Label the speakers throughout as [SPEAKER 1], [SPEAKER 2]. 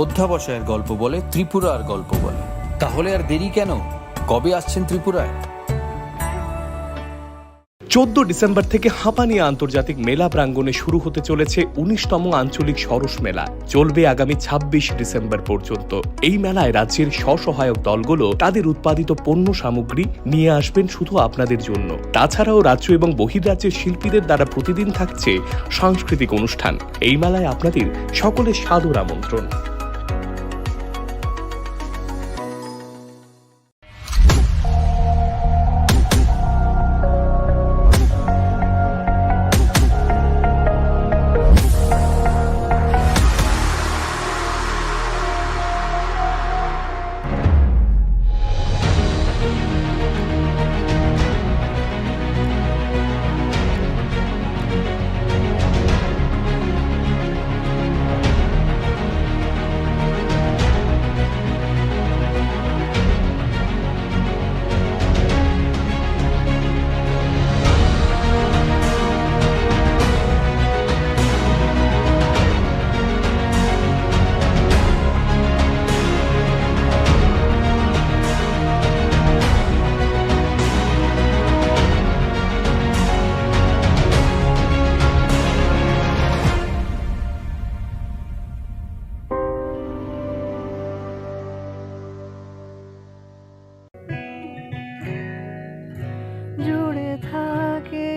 [SPEAKER 1] অধ্যাবসায়ের গল্প বলে, ত্রিপুরার গল্প বলে। তাহলে আর দেরি কেন? কবে আসছেন ত্রিপুরায়?
[SPEAKER 2] 14 ডিসেম্বর থেকে হাঁপানিয়া আন্তর্জাতিক মেলা প্রাঙ্গণে শুরু হতে চলেছে 19তম আঞ্চলিক সরস মেলা। চলবে আগামী 26 ডিসেম্বর পর্যন্ত। এই মেলায় রাজ্যের স্বসহায়ক দলগুলো তাদের উৎপাদিত পণ্য সামগ্রী নিয়ে আসবেন শুধু আপনাদের জন্য। তাছাড়াও রাজ্য এবং বহির্রাজ্যের শিল্পীদের দ্বারা প্রতিদিন থাকছে সাংস্কৃতিক অনুষ্ঠান। এই মেলায় আপনাদের সকলের সাদর আমন্ত্রণ।
[SPEAKER 3] জুড়ে থাকে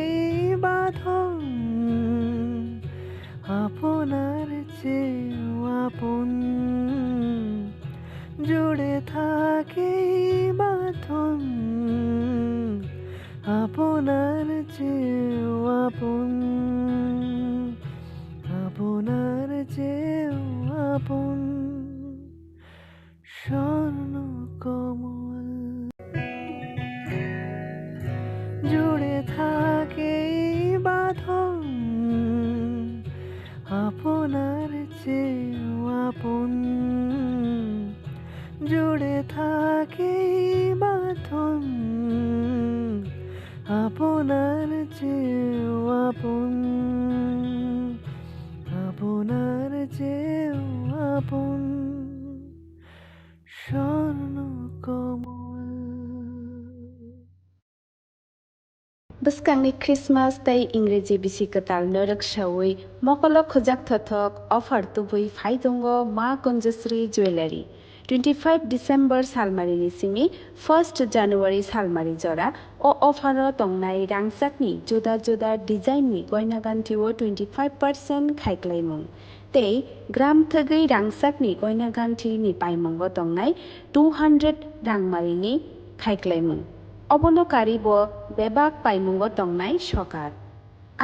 [SPEAKER 3] বাঁধন আপনার চেয়েও আপন, জুড়ে থাকে বাঁধন আপনার চেয়েও আপন, আপনার চেয়েও আপন স্বর্ণ কমল। জুড়ে থাকে বাঁধন আপনার চেয়েও আপন, জুড়ে থাকে বাঁধন আপনার চেয়েও আপন, আপনার চেয়েও আপন স্বর্ণ কমল।
[SPEAKER 4] Buskangi Christmas tay Ingreji bisi ketal norak shawi mokolok khojak thothok offer tubui phaidongo ma Kunjasri Jewelry 25 December salmari ni simi 1st January salmari jora o offer o tongnai rangsakni joda joda design ni goina ganti o 25% khaiklaimung tei gram thagei rangsakni goina ganti ni paimongo tongnai 200 rangmari ni khaiklaimung অবনকারী ব বেবাক পাইমুঙ্গ টংনাই সকার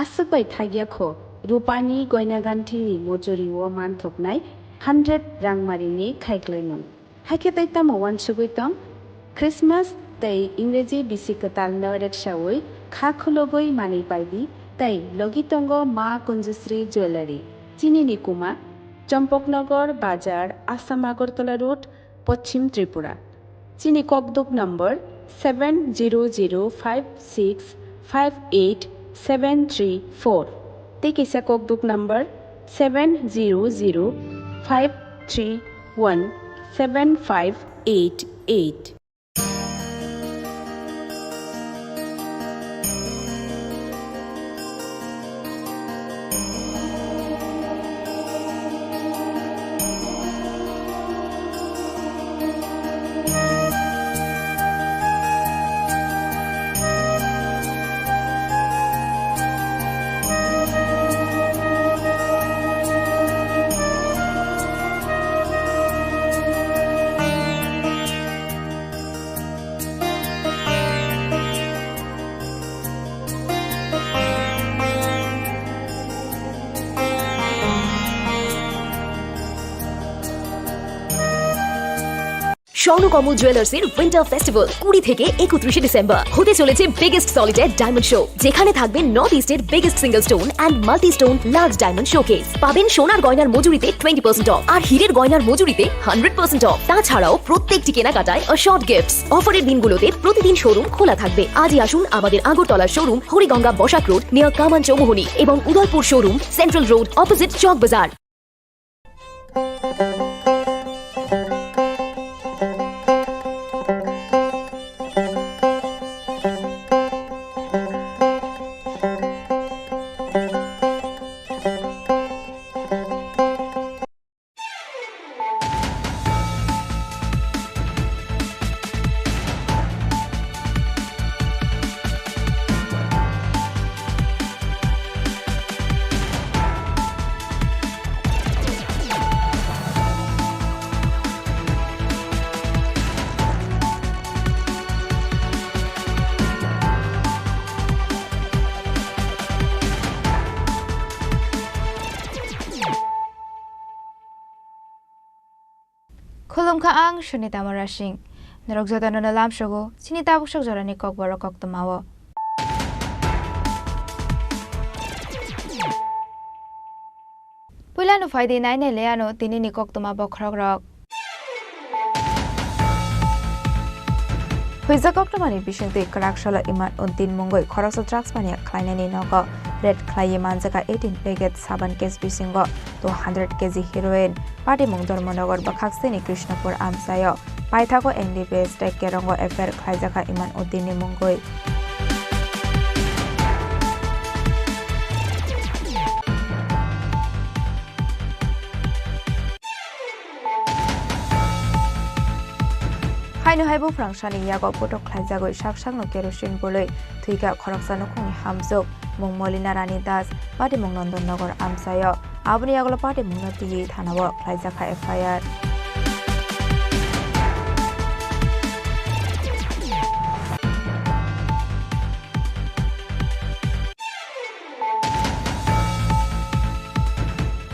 [SPEAKER 4] আসুকবাই থাগিয়াখো রূপানি গয়নাগান্ঠিনি মজুরি ও মানথকনাই 100 রাংমারিনি খাইক্লাইমুং হাইকে তাইতাম one সুগৈতং Christmas তাই ইংরেজি BC কতাল নরেকসাওই খাখুলগই মানি পাইবি তাই লগিতঙ্গ মা কুঞ্জশ্রী jewellery চিনি নিকুমা চম্পকনগর বাজার আসাম আগরতলা রোড পশ্চিম ত্রিপুরা চিনি Kokduk number 7005658734 Tikisa Kokduk number 7005317588.
[SPEAKER 5] Swarnakamal জুয়েলার্সের উইন্টার ফেস্টিভ্যাল 20 থেকে 31 ডিসেম্বর হতে চলেছে বিগেস্ট সলিটার ডায়মন্ড শো, যেখানে থাকবে নর্থ ইস্টের biggest single stone and multi stone large diamond showcase. পাবেন সোনার গয়নার মজুরিতে 20% অফ আর হীরের গয়নার মজুরিতে 100% অফ। তাছাড়াও প্রত্যেকটি কেনাকাটায় অশর্ট গিফটস। অফারের দিনগুলোতে প্রতিদিন শোরুম খোলা থাকবে। আজই আসুন আমাদের আগরতলার showroom Hariganga Basak road near Kaman Chowmuhani এবং Udaipur showroom central road opposite Chowk Bazar.
[SPEAKER 6] Khulumkha ang Shunita Morashing. Narogzota no nalam shogo, Chinita Bushok Jorani Kokborok Koktomawo. Pulano Friday Nine Leano, Tinini Koktoma Bokrogrok. Huiza Koktomani Bishunti Karakshalo Iman Untin Mungoi, Korokso Traxmania, Kleinani Nogo, Red Clay Manzaka 18 Peget, Saban Kes Bisingo, 200 kg heroin, Party Mungdor Monogor Bakaksini Krishnapur Amsayo, Paitako NDPS Tek Kerongo Efer Klaizaka Iman Untini Mungoi. Hainu haibu frangshani yago putok khlaijagoi saksangno kerosene boloi thuika khoroksano khungni hamjok mung molina rani das pati mung nandon nagar amsayo abuni yagolo pati mung nati thanao khlaijaka FIR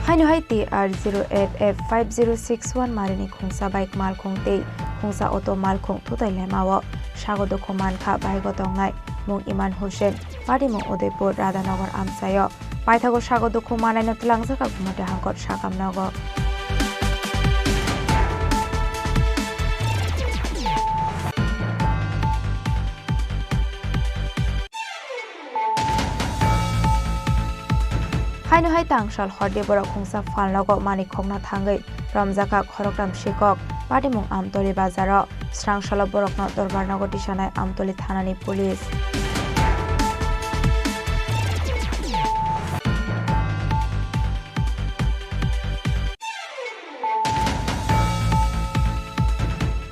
[SPEAKER 6] Hainu hai TR08F5061 marini khungsa bike mal khungte khungsa auto mal khung thutai lemawo sagodo khoman kha baigo tongnai mung Iman Hussein pati mung Udaipur Radhanagar amsayo paithago sagodo khomanai no tlangjaka gumate hangkot sakam nago Hainu hai tangsal horde borok khungsa falnago mani khongna thangai ramjaka khorokram shikok pati mung Amtoli bazaro srangsala borokno dorbarnago disanai Amtoli thanani police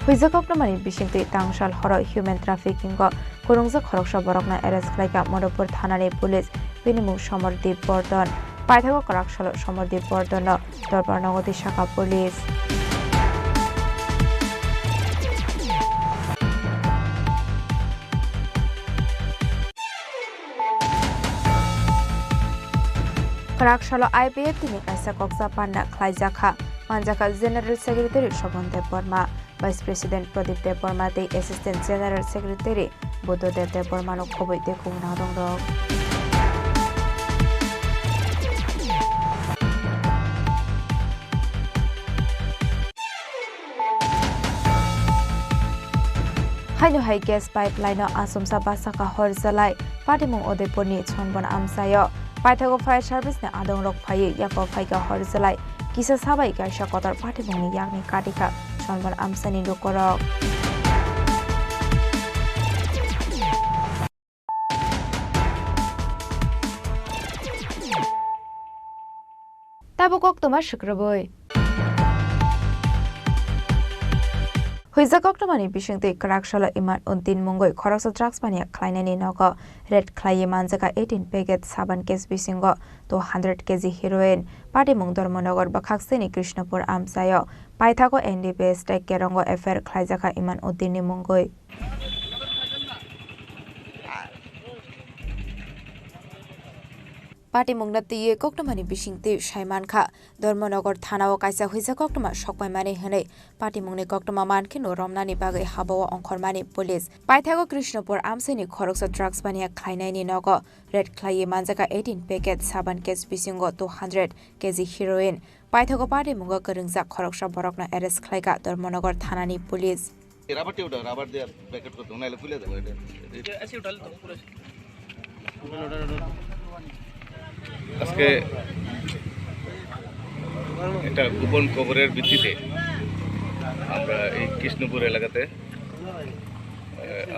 [SPEAKER 6] Huizakopnamani bisingti tangsal horo human trafficking go kurungja khoroksa borokna arrest khlaika Modopur thanani police binimung Somordip Bordon Paithago Karakshalo Somordip Bordon dorbarnago disaka police Karakshalo IPF tini kaisa koksa panna khlaijaka manjaka General Secretary Shobhan Dev Burma Vice President Pradip Dev Burma tei Assistant General Secretary Buddhadev Dev Burma no khoboi dekung nadong rok Hainu hai gas pipeline no asumsa basaka horjalai patimung Udaipur ni chonbon amsayo Paithago Fire Service ne adong rok phai yako phaiga horjalai kisa sabai kaisa kotar patimung ni yakni katika chonbon amsani rokorok Tabukok toma shukraboi Huizakoktomani bisingti Karakshalo Iman Untin Mungoi Khoroksa Traxmania Kleinani Nogo Red Clay Manzaka 18 Peget Saban Kes Bisingo 200 kg heroin Party Mungdor Monogor Bakaksini Krishnapur Amsayo Paithago NDPS Tek Kerongo Efer Klaizaka Iman Untini Mungoi Party Mungnati Koktomani Bishingti Shaimanka Dormonogar Thanao Kaisa Huiza Koktoma Shokmaimani Hene Party Mungni Koktoma Mankino Romnani Bagai Habawa Onkormani Police Paithago Krishnapur Amsini Khoroksa Drugs Bania Klainaini Nogo Red Clay Manzaka 18 Packet Saban Kes Bisingo 200 kg heroin Paithago Party Mungo Karungza Khoroksa Borokna arrest Klaika Dormonogar Thanani Police
[SPEAKER 7] rubber টিউটা rubber দিয়ে packet করতে নাইলে খুলে দেবো এটা এসে উঠালে তো পুরো আজকে একটা গোপন খবরের ভিত্তিতে আমরা এই কৃষ্ণপুর এলাকাতে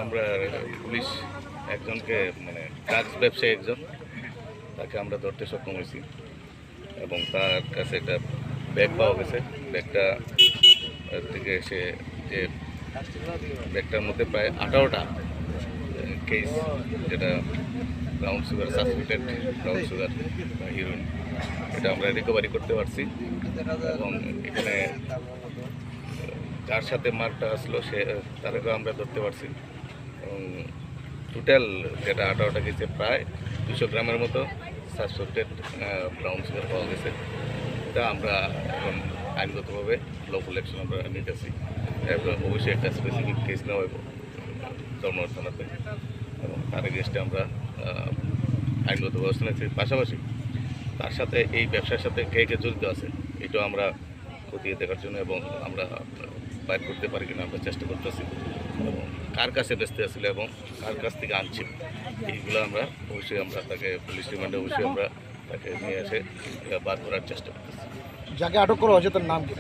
[SPEAKER 7] আমরা পুলিশ একজনকে মানে ড্রাগস ব্যবসায়ী একজন তাকে আমরা ধরতে সক্ষম হয়েছি এবং তার কাছে একটা ব্যাগ পাওয়া গেছে ব্যাগটা থেকে সে যে ব্যাগটার মধ্যে প্রায় 18টা কেস যেটা brown sugar suspected brown sugar heroine এটা আমরা রিকভারি করতে পারছি এবং এখানে যার সাথে মার্কটা আসলো সে তারকেও আমরা ধরতে পারছি এবং টোটাল যেটা 18টা কেসে প্রায় 200 গ্রামের মতো সাসপেক্টেড ব্রাউন সুগার পাওয়া গেছে এটা আমরা এখন আইনগতভাবে লফুল অ্যাকশন আমরা নিতেছি। এরপর অবশ্যই একটা স্পেসিফিক কেস নেওয়া হইব ধর্মনগর থানাতে, এবং তার এগেনস্টে আমরা আইনগত ব্যবস্থা নিচ্ছি। পাশাপাশি তার সাথে এই ব্যবসার সাথে কে কে জড়িত আছে এটাও আমরা খতিয়ে দেখার জন্য, এবং আমরা বাইর করতে পারি কিনা আমরা চেষ্টা করতেছি, এবং কার কাছে বেচতে আসলে এবং কার কাছ থেকে আনছি এইগুলো আমরা অবশ্যই আমরা তাকে পুলিশ রিমান্ডে অবশ্যই আমরা তাকে নিয়ে এসে বার করার চেষ্টা করতেছি।
[SPEAKER 8] যাকে আটক করা হয়েছে তার নাম কি?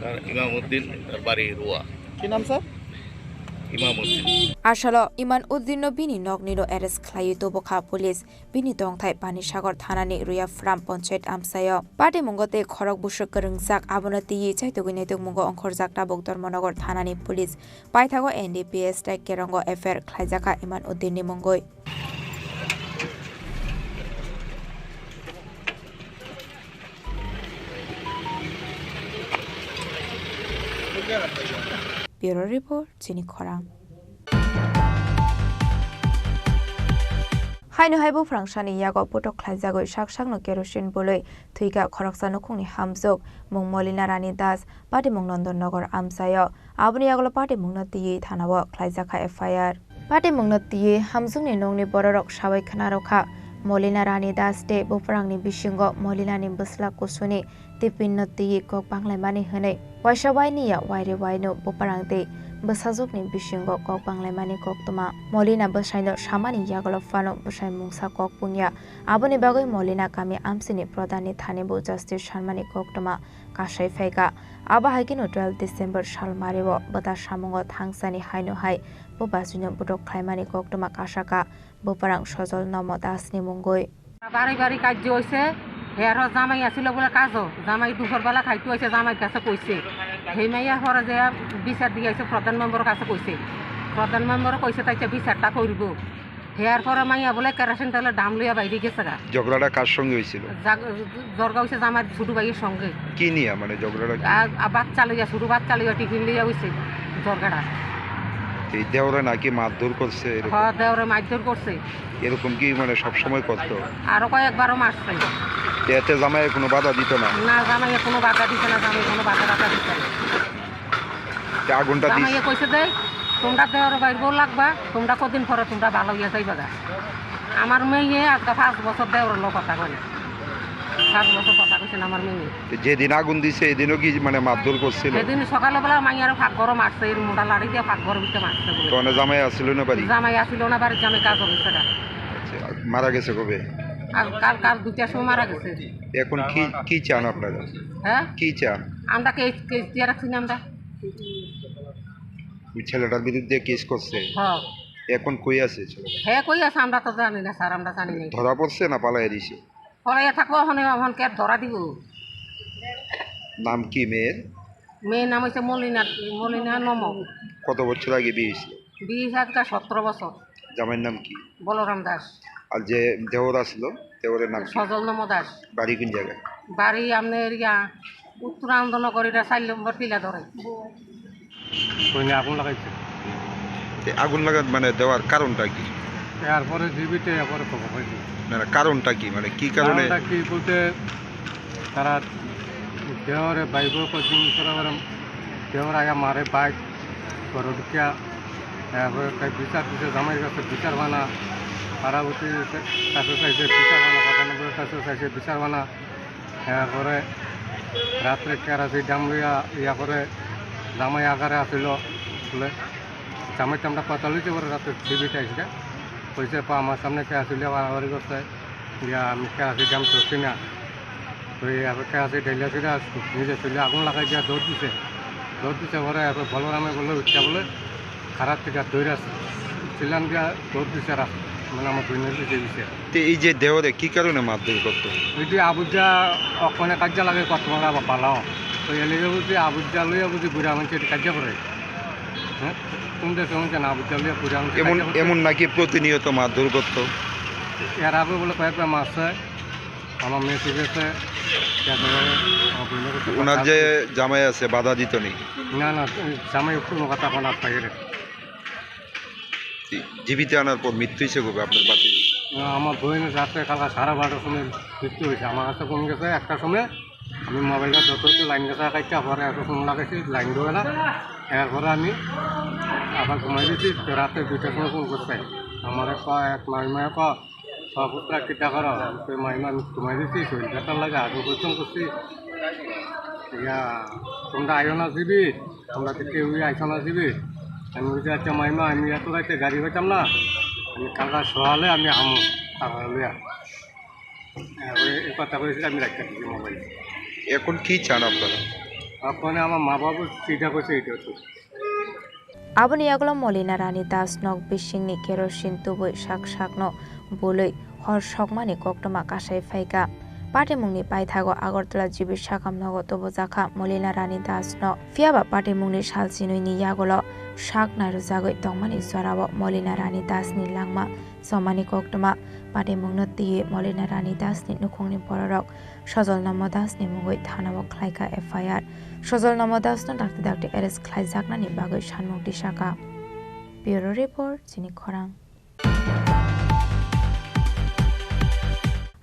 [SPEAKER 7] তার ইমামউদ্দিন, তার বাড়ি রোয়া।
[SPEAKER 8] কি নাম স্যার?
[SPEAKER 7] ইমামউদ্দিন।
[SPEAKER 6] আসলে ইমান উদ্দিন বিনি নগনিরো এরেস্ট খালাयो তবখা পুলিশ বিনি দংথাই পানিসাগর থানানি রুয়া ফ্রাম পঞ্চায়েত আমসায় পাটি মুঙ্গতে খরক বুসক গরংজাক আবনতি চাইতগুইনেতক মুঙ্গ অংখরজাক টাবক ধর্মনগর থানানি পুলিশ পাইথাগো এনডিপিএস টাই কেরঙ্গ এফআইআর খাইজাকা ইমান উদ্দিননি মুঙ্গই। Bureau Report, Chini Khorang. Haino haibo frangshani yago potok khlaijagoi sakno kerosene boloi thuika khoroksano khungni hamjok mung Molina Rani Das pati mung Nandonnagar amsayo aboni yagolo pati mungna tiye thanao khlaijaka FIR pati mungna tiye hamjungni nongni bororok sabai khanarokha Molina Rani Das de bofrangni bisingo Molina ni busla kusuni tipinno tiye kok banglaimani hene waisabaini ya waire waino boparangte Basazokni bisingo kok banglaimani koktoma Molina basaino samani yagolo fano basai mungsa kok punya aboni bagoi Molina kami amsini pradani thanebo justice sharmani koktoma kasai faika aba haikino 12 December salmarebo bata samongo thangsani haino hai bobasino budok khlaimani koktoma kasaka boparang sojol nomo dasni mungoi
[SPEAKER 9] বাড়ি বাড়ি কাজ হয়েছে হের জামাই আসিল বলে কাজও জামাই দুপুরবেলা খাইতে হয়েছে জামাই কাছে কইছে সেই মাইয়া হরে যে বিচার দিয়ে আছে প্রধান মেম্বরের কাছে কইছে প্রধান মেম্বর কইছে তাইছে বিচারটা করব হেয়ার পরে মাইয়া বলে কেরোসিন তেলের দাম লইয়া বাইরে গেছে গা।
[SPEAKER 10] ঝগড়াটা কার সঙ্গে হয়েছিল?
[SPEAKER 9] জর্গা হয়েছে জামাই ছোট ভাইয়ের সঙ্গে।
[SPEAKER 10] কি নিয়ে মানে ঝগড়াটা?
[SPEAKER 9] বাচ্চা লইয়া ছোট বাচ্চা লইয়া টিফিন লইয়া হয়েছে জর্গাটা।
[SPEAKER 10] এই দেওরে নাকি মারধর করছে?
[SPEAKER 9] হ্যাঁ দেওরে মারধর করছে।
[SPEAKER 10] এরকম কি মানে সবসময় করতো?
[SPEAKER 9] আরো কয়েকবারও মারছে।
[SPEAKER 10] এতে জামাই কোনো বাধা দিত না?
[SPEAKER 9] না জামাই কোনো বাধা দিত না, জামাই কোনো বাধা দিত না।
[SPEAKER 10] আগুনটা
[SPEAKER 9] জামাই কইছে যে তোমরা দেওয়ার বাইর বউ লাগবা, তোমরা কদিন পরে তোমরা ভালো হইয়া যাইবা গা। আমার মেয়ে আজকে 5 বছর দেওয়ার লোক কথা কয় 5 বছর কথা কইছেন আমার মেয়ে।
[SPEAKER 10] যেদিন আগুন দিছে এদিনও কি মানে মারধর করছিল?
[SPEAKER 9] সেদিন সকালবেলা মাইয়ার ফাঁক গরম মারছে, এর মোটা লাড়ি দিয়ে ফাঁক গরম দিতে মারছে।
[SPEAKER 10] কোন জামাই আসছিল না বাড়ি?
[SPEAKER 9] জামাই আসিল না বাড়ি, জামাই কাজ হইছে না।
[SPEAKER 10] আচ্ছা মারা গেছে কবে?
[SPEAKER 9] আর কাল 2টার সময় মারা গেছে।
[SPEAKER 10] এখন কি চান আপনারা?
[SPEAKER 9] হ্যাঁ
[SPEAKER 10] কি চান?
[SPEAKER 9] আমরা কেস দিয়ে রাখছি না আমরা।
[SPEAKER 10] ওই ছেলেটার বিরুদ্ধে কেস করছে?
[SPEAKER 9] হ্যাঁ।
[SPEAKER 10] এখন কই আছে ছেলেটা?
[SPEAKER 9] হ্যাঁ কই আছে আমরা তো জানি না স্যার, আমরা জানি না।
[SPEAKER 10] ধরা পড়ছে না পালাইয়া দিছে?
[SPEAKER 9] পলাইয়া থাকবো এখন কে ধরা দিব।
[SPEAKER 10] নাম কি মেয়ের?
[SPEAKER 9] মেয়ের নাম হচ্ছে মলিনা নম।
[SPEAKER 10] কত বছর আগে বিয়ে হয়েছিল?
[SPEAKER 9] বিয়ে আজকে 17 বছর।
[SPEAKER 10] জামাইয়ের নাম কি?
[SPEAKER 9] বলরাম দাস।
[SPEAKER 10] আর যে দেওর আসলো দেওরের নাম কি?
[SPEAKER 9] সজল নম দাস।
[SPEAKER 10] বাড়ি কোন জায়গায়?
[SPEAKER 9] বাড়ি আপনার উত্তর আন্দোলনগর, এটা 4 নম্বর টিলা ধরে।
[SPEAKER 11] আগুন লাগাইছে।
[SPEAKER 10] আগুন লাগা মানে দেওয়ার কারণটা কি?
[SPEAKER 11] এরপরে জীবিতে এরপরে খবর হয়েছে।
[SPEAKER 10] না কারণটা কি মানে কি কারণে?
[SPEAKER 11] কি বলতে তারা দেওয়ারে বাইব কোচিং করে দেওয়ার আগে মারে বাইক করে ঢুকিয়া বিচার দিছে, জামাইয়ের কাছে বিচার বানা, পাড়াবতীর কাছে চাইছে বিচার বানা, প্রধানমন্ত্রীর কাছে চাইছে বিচার বানা। এরপরে রাত্রে কেরাসি ডাম লইয়া ইয়া করে জামাই আকারে আসিল বলে জামাইতে আমরা কথা লইছে। পরে রাত্রে টিভিতে আসছে কইছে আমার সামনে কে আসলে বাড়াবাড়ি করছে, ইয়া আমি কেরাসি ডাম চলছি না। তো এরপর কেরাসি ঢেলে ফিরে নিজে চলে আগুন লাগাই দিয়া দৌড় দিছে পরে এরপর বলরামে বলে উঠতে বলে খারাপ থেকে দৌড়ে ছিলাম দিয়া দৌড় দিছে মানে আমার দুইনের দিতে দিছে।
[SPEAKER 10] এই যে দেওরে কি কারণে মারধর করতো?
[SPEAKER 11] যদি আবুজা অকনে কার্য লাগে কত আবার পালাও, তো এলিগে বুঝি আবুজা লইয়া বুঝি বুড়া মানুষ কার্য করে। হ্যাঁ কোন দেশে শুনছে না আবুজা লইয়া বুড়া মানুষ
[SPEAKER 10] এমন নাকি প্রতিনিয়ত মারধর করতো?
[SPEAKER 11] এর আগে বলে কয়েকবার মারছে, আমার মেয়ে শিখেছে।
[SPEAKER 10] ওনার যে জামাই আছে বাধা দিত নি?
[SPEAKER 11] না জামাই কোনো কথা কোনো পাইরে।
[SPEAKER 10] জীবিত আনার পর মৃত্যু হয়েছে কবে আপনার বাড়ি?
[SPEAKER 11] আমার বোনের রাত্রে কালকা 12:30টার সময় মৃত্যু হয়েছে। আমার কাছে কোন গেছে 1টার সময় আমি মোবাইলটা যত লাইন গেছে কাইটা পরে এত ফোন লাগাইছি লাইন দেবে না এরপরে আমি আবার ঘুমাই দিয়েছি রাতে 2টার সময় ফোন করতে আমার এক মাইমায় সপুত্রা কিটা করো মাইমা আমি ঘুমাই দিয়েছি শরীর ব্যথার লাগে আগে পরিশ্রম করছি ইয়া তোমরা আইও না দিবি তোমরা কেউ আইসো না দিবি আমি বলছি আচ্ছা মাইমা আমি এত রাইতে গাড়ি হইতাম না আমি কালকা সহালে আমি আমো টাকা লইয়া এই কথা করেছি আমি রাখতে দিচ্ছি মোবাইল
[SPEAKER 10] এখন কি চান আপনারা
[SPEAKER 11] আপনার আমার মা বাবু চিন্তা করছে এটা হচ্ছে
[SPEAKER 6] Aboni yagulo Molina Rani Das Nok Bishingni Keroshin Tubui Shak Shakno Bului Hor Shokmani Koktoma Kashai Faika Pate Mungni Paithago Agortala Jibi Shakam Nogo Tobozaka Molina Rani Das No Fiaba Pate Mungni Shalsinui Ni Yagulo Shak Naruzago Tongmani Swarabo Molina Rani Das Ni Langma Somani Koktoma Pate Mungno Tiye Molina Rani Das Ni Nukungni Pororok Shozol Namo Das Ni Mungoi Thanabo Klaika FIR Shozol Namo Das No Dakti Dakti Eres Klai Zakna Ni Bagoi Shanmuk Dishaka Bureau Report Chini Khorang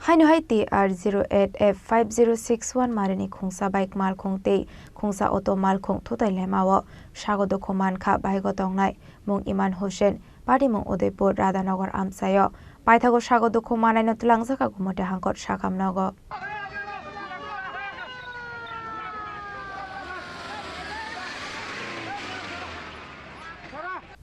[SPEAKER 6] Hainu Haiti R08F5061 Marini Khungsa Bike Mal Khungte Khungsa Auto Mal Khung Thutai Lemawo Shagodo Khoman Kha Baigo Tongnai Mung Iman Hussein Padi Mung Udaipur Radhanagar Amsayo Paithago Shagodo Khomanai no Tulangjaka Gumote Hangkot Shakam Nogo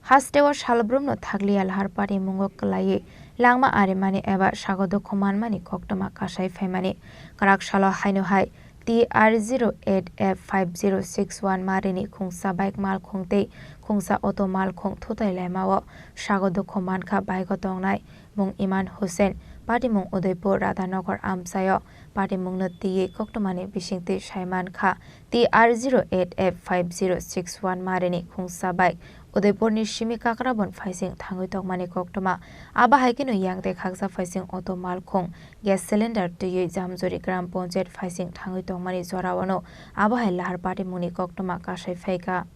[SPEAKER 6] Hastewa Shalbrumno Thagli Alhar Padi Mungo Klaye Langma Arimani Eba Shagodo Khoman Mani Koktoma Kashai Femani Karak Shalo Hainu Hai TR08F5061 Marini Khungsa Bike Mal Khungte Khungsa Auto Mal Khung Thutai Lemawo Shagodo Khoman Kha Baigo Tongnai Mung Iman Hussein Padi Mung Udaipur Radhanagar Amsayo Padi Mung no Tiye Koktomani Bishingte Shaiman Kha TR08F5061 Marini Khungsa Bike Udaipur ni Shimi Kakrabon Faising Thangui Tongmani Koktoma Aba Haikino Yangte Khaksa Faising Auto Mal Khung Gas Cylinder Tiye Jamjori Gram Ponjet Faising Thangui Tongmani Zorawano Aba Hai Lahar Padi Muni Koktoma Kashai Faika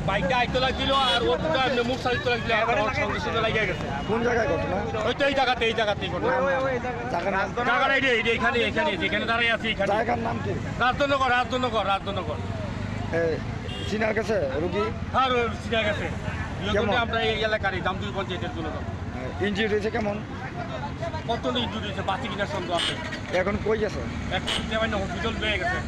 [SPEAKER 11] বাইকটা আইতে লাগছিল আর ওটা মুখ সাইতে লাগছিল আর সঙ্গে সঙ্গে লাগিয়ে গেছে
[SPEAKER 8] কোন জায়গায় ঘটনা
[SPEAKER 11] ওই তো এই জায়গাতেই ঘটনা জায়গাটা এখানে যেখানে দাঁড়িয়ে আছি এখানে
[SPEAKER 8] জায়গার নাম কি
[SPEAKER 11] রাজনগর
[SPEAKER 8] চিনার কাছে রুগী
[SPEAKER 11] আর চিনা গেছে আমরা এই এলাকারই জামদুই পঞ্চায়েতের জন্য
[SPEAKER 8] ইনজিউরি হয়েছে কেমন
[SPEAKER 11] কত ইনজুরি হয়েছে বাঁচি কিনা সন্দেহ আছে
[SPEAKER 8] এখন কই গেছে
[SPEAKER 11] এখন হসপিটাল পেয়ে গেছে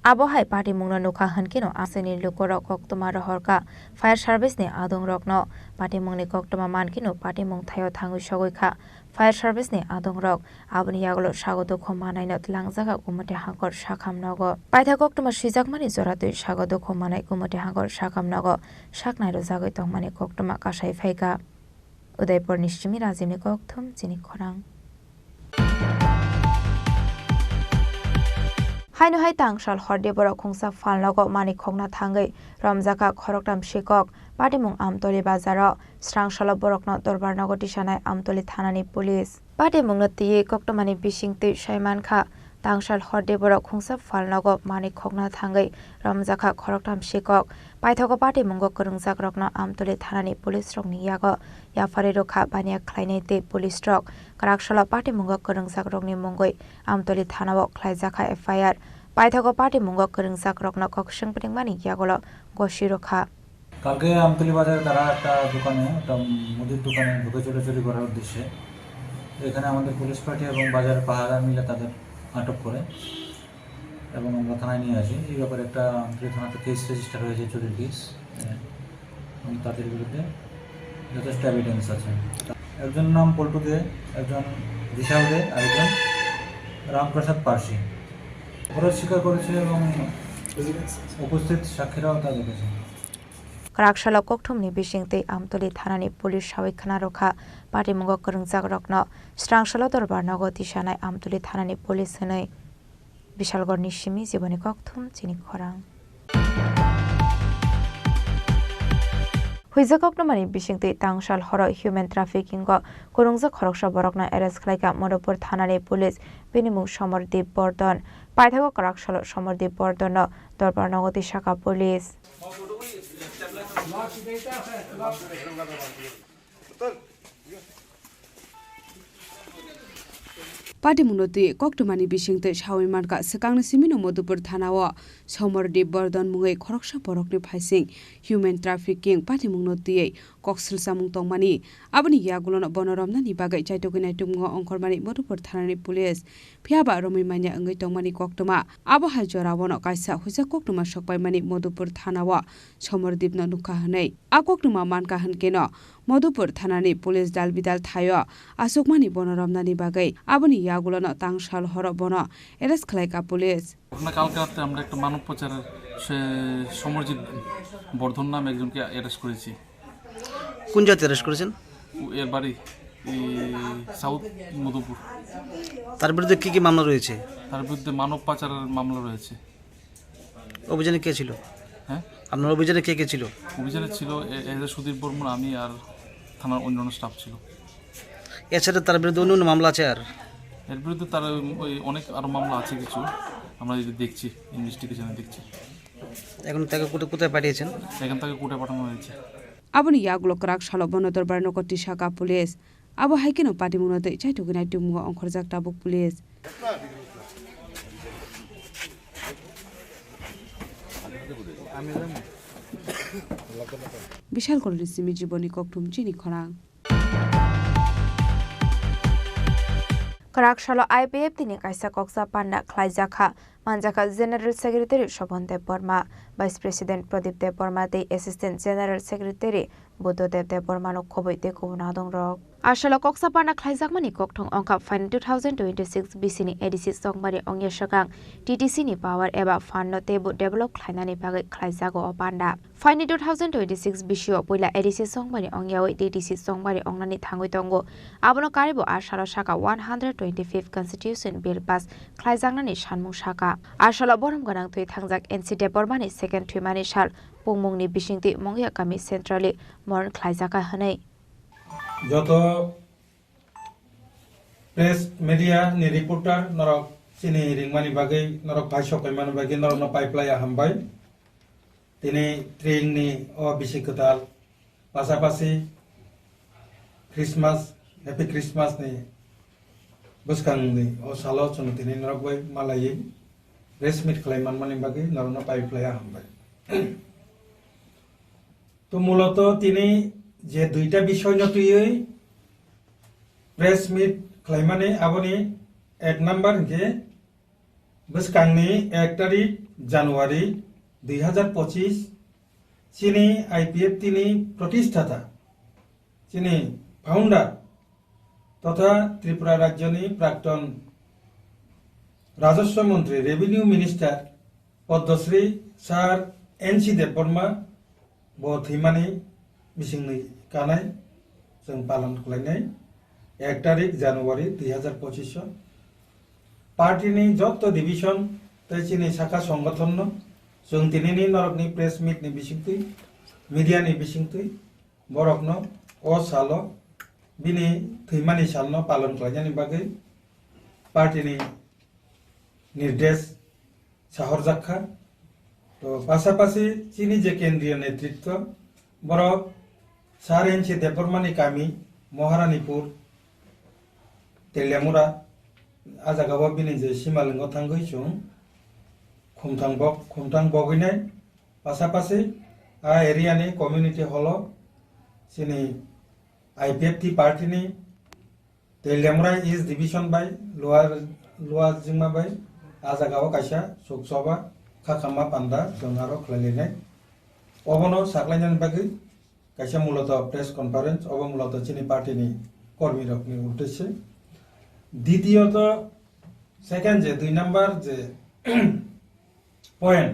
[SPEAKER 6] Abohai Padi Mungno Nuka Hankino Aseni Lukorok Koktoma Rohorka Fire Service ni Adong Rokno Padi Mungni Koktoma Mankino Padi Mung Thayo Thangu Shogoika Fire Service ni Adong Rok Abni Yaglo Shagodo Khomanai no Tlangjaga Gumote Hangkor Shakham Nogo Paitha Koktoma Shijakmani Zoratui Shagodo Khomanai Gumote Hangkor Shakham Nogo Shaknai Rozagoi Tongmani Koktoma Kashai Faika Udaipur Nishimi Razimi Kokthum Chini Khorang Hainu Hai Tangshal Horde Borok Khungsa Falnogo Mani Khogna Thangai Ramjaka Khoroktam Shikok Patimung Amtoli Bazaro Strangshalo Borokno Dorbarnago Tishanai Amtoli Thanani Police Patimung Tiye Koktomani Bishingte Shaiman Kha Tangshal Horde Borok Khungsa Falnogo Mani Khogna Thangai Ramjaka Khoroktam Shikok Paithago Patimungo Kurungjak Rokno Amtoli Thanani Police Rok Niyago Yafari Rokha Bania Klainete Police Rok Karakshalo Patimungo Kurungjak Rokni Mungoi Amtoli Thanao Klaijaka FIR Paithago Patimungo Kurungjak Rokno Koksheng Pringmani Yagolo Goshirokha
[SPEAKER 12] কালকে আমতলি বাজারে তারা একটা দোকানে একটা মুদির দোকানে ঢুকে চুরি করার উদ্দেশ্যে এখানে আমাদের পুলিশ পার্টি এবং বাজারের পাহারা মিলে তাদের আটক করে এবং আমরা থানায় নিয়ে আসি এই ব্যাপারে একটা আমতলি থানাতে কেস রেজিস্টার হয়েছে চুরির কেস এবং তাদের বিরুদ্ধে যথেষ্ট এভিডেন্স আছে একজন নাম পল্টু দে একজন দিশাউ দে আর একজন রামপ্রসাদ পার্সি অপরাধ স্বীকার করেছে এবং উপস্থিত সাক্ষীরাও তা দেখেছে
[SPEAKER 6] Karakshalo Kokthumni Bishingte Amtoli Thanani Police Shawikhana Rokha Patimungo Kurungjak Rokno Strangshalo Dorbarnago Tishanai Amtoli Thanani Police Hanai Bishalgor Nishimi Jiboni Kokthum Chini Khorang Huiza Koktomani Bishingte Tangshal Horo Human Trafficking Go Kurungjak Khoroksha Borokna Arrest Khlaika Modopur Thanani Police Binimung Somordip Bordon Paithago Karakshalo Somordip Bordon Dorbarnago Tishaka Police
[SPEAKER 4] पाटिमुनति कक्टमानि बिसिंते सावि मानका सेकांनि सिमिनो Madhupur थानाव Samardeep Bardhan मुङै खरकसा बरकनि फाइसिं human trafficking पाटिमुनति कक्सिल सामुं तंमानि आबनि यागुलन बनरमनानि बागै चाइटोगिनाय तुमङो अंखरमानि Madhupur थानानि police फियाबा रमिमान्या अंगै तंमानि कक्टमा आबहाय जरावन कायसा हुइसा कक्टमा सकबायमानि Madhupur थानाव समरदीपनो नुखा हनै आ कक्टमा मानका हनकेन Madhupur थानानि police दाल बिदाल थायो आसुकमानि बनरमनानि बागै आबनि यागुलन तांसाल हर बन arrest खालायका police
[SPEAKER 13] কালকে রাতে আমরা একটা মানব পাচারের সে সমরজিৎ বর্ধন নামে একজনকে অ্যারেস্ট করেছি।
[SPEAKER 14] কোন জায়গায় অ্যারেস্ট করেছেন?
[SPEAKER 13] এর বাড়ি এই সাউথ মধুপুর।
[SPEAKER 14] তার বিরুদ্ধে কি কি মামলা রয়েছে?
[SPEAKER 13] তার বিরুদ্ধে মানব পাচারের মামলা রয়েছে।
[SPEAKER 14] অভিযানে কে ছিল?
[SPEAKER 13] হ্যাঁ,
[SPEAKER 14] আপনার অভিযানে কে কে ছিল?
[SPEAKER 13] অভিযানে ছিল সুদীপ বর্মন, আমি আর থানার অন্যান্য স্টাফ ছিল।
[SPEAKER 14] এছাড়া তার বিরুদ্ধে অন্য মামলা আছে? আর
[SPEAKER 13] এর বিরুদ্ধে তার ওই অনেক আরো মামলা আছে কিছু, আমরা দেখছি, ইনভেস্টিগেশনে দেখছি।
[SPEAKER 14] এখন তাকে কোথায় পাঠিয়েছেন?
[SPEAKER 13] এখান থেকে কোর্টে পাঠানো হয়েছে।
[SPEAKER 4] आबनि यागुलो कराक सालो बन दरबार नकति साका पुलिस आबो हाइकेनो पाटिमुनते चाइटोगिनाय तुमङो अंखरजाक टाबुक पुलिस विशाल कलनि सिमी जीवनी कक्टुम चिनी खरां
[SPEAKER 6] Karakshalo IPF tini kaisa koksa panna khlaijaka manjaka General Secretary Shobhan Dev Burma, Vice President Pradip Dev Burma tei Assistant General Secretary Buddhadev Dev Burma no khoboi te kubuna dong rok. Ashalo koksa panna khlaijakmani kokthong ongka Fine 2026 BC ni ADC songmari ongya sakang TTC ni power eba fund no tebu develop khlainani bagai khlaijago opanda. Fine 2026 BC o poila ADC songmari ongya oi TTC songmari ongnani thangoi tongo. Abono karibo ashalo saka 125th Constitution Bill pass khlaijaknani sanmung saka. Ashalo borom ganang tui thangjak NC Dev Burma ni second thumani sal pungmungni bisingti mongya kami centrally morn khlaijaka hanai.
[SPEAKER 15] যত press media নি reporter নরক চিনি রিংমানি বাগৈ নরক ভাইসকাই মান বাগৈ নরক ন পাইপ্লাই হামবাই তিনি ট্রেন নি ও বিশিকতাল পাশাপাশি ক্রিসমাস হ্যাপি ক্রিসমাস নি বসকাং নি ও সালো চন তিনি নরক বাই মালাই রেসমিট খালাই মান মানি বাগৈ নরক ন পাইপ্লাই হামবাই তো মূলত তিনি যে দুইটা বিষয় নতুই প্রেস মিট খাইমানে আবনি এক নাম্বার যে বসকাংনি 1 তারিখ জানুয়ারি 2025 চিনি আইপিএফ তিনি প্রতিষ্ঠাতা চিনি ফাউন্ডার তথা ত্রিপুরা রাজ্যনি প্রাক্তন রাজস্ব মন্ত্রী revenue minister Padmashri sir NC Deb Barma বথিমানি मिसिंनि कानाय जों पालन खालामनाय 1 तारिख जानुवारि 2025 पार्टीनि जत डिविजन तैचिनि शाखा संगठन जों दिनैनि नरकनि प्रेस मिटनि बिसिंति मिडियानि बिसिंति बरकनो अ सालो बिनि थैमानि सालनो पालन खालामनायनि बागै पार्टीनि निर्देश साहर जाखा तो पासापासि चिनि जे केंद्रीय नेतृत्व बरक सार एनसी देव बर्मानि गामि महारानीपुर तेलियामुरा आजागावा बिनि जे सिमालिंग थांगै जों खुमथां बगैनाय पासापासि आ एरियानि कम्युनिटी हल सिनि आईपीएफटी पार्टीनि तेलियामुरा इस्ट डिविजन बाय लोअर जिंमा बाय आजागावा कायसा सुकसबा खाखामा पान्दा जों आरो खलायनाय अबनो साख्लायनायनि बागै कायसा मूलत प्रेस कन्फारेंस अब मूलत चिनी पार्टीनि कर्मी रकनि उद्देश्य द्वितीयत सेकेंड जे 2 नम्बर जे पॉइंट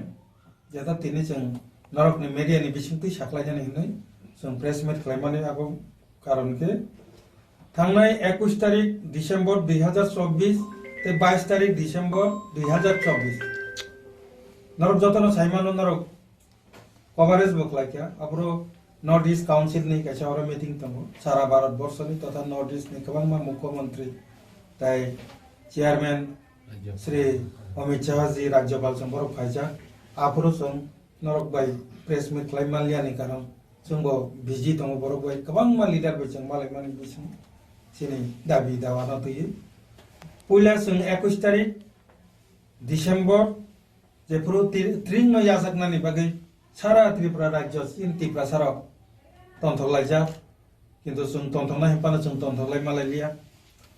[SPEAKER 15] जेता तिनि जों नरकनि मीडियानि बिसिंति साख्लायनानै होनाय जों प्रेस मिट खालामनानै अब कारण के थांनाय 21 तारिख डिसेम्बर 2024 ते 22 तारिख डिसेम्बर 2024 नरक जतन साइमानो नरक कवरेज बखलाइया अपरो नॉर्थ ईस्ट काउंसिल नि कैसा और मीटिंग तंगो सारा भारत वर्ष नि तथा नॉर्थ ईस्ट नि कबांमा मुख्यमंत्री ताई चेयरमैन श्री अमित शाह जी राज्यपाल संबरक फाइजा आफरो सं नरक बाय प्रेस मिट खालाय मालियानि कारण जोंबो बिजि तंगो बरक बाय कबांमा लीडर बाय जों मालाय मानि बिसिं सिनि दाबि दावा नतुयो पहला जों 21 तारिख डिसेम्बर जे पुरो त्रिं नो याजाकनानि बागै सारा त्रिपुरा राज्य इन त्रिपुरा साराव तन्थलायजा किन्तु जों तन्थना हेपानो जों तन्थलाय मालायलिया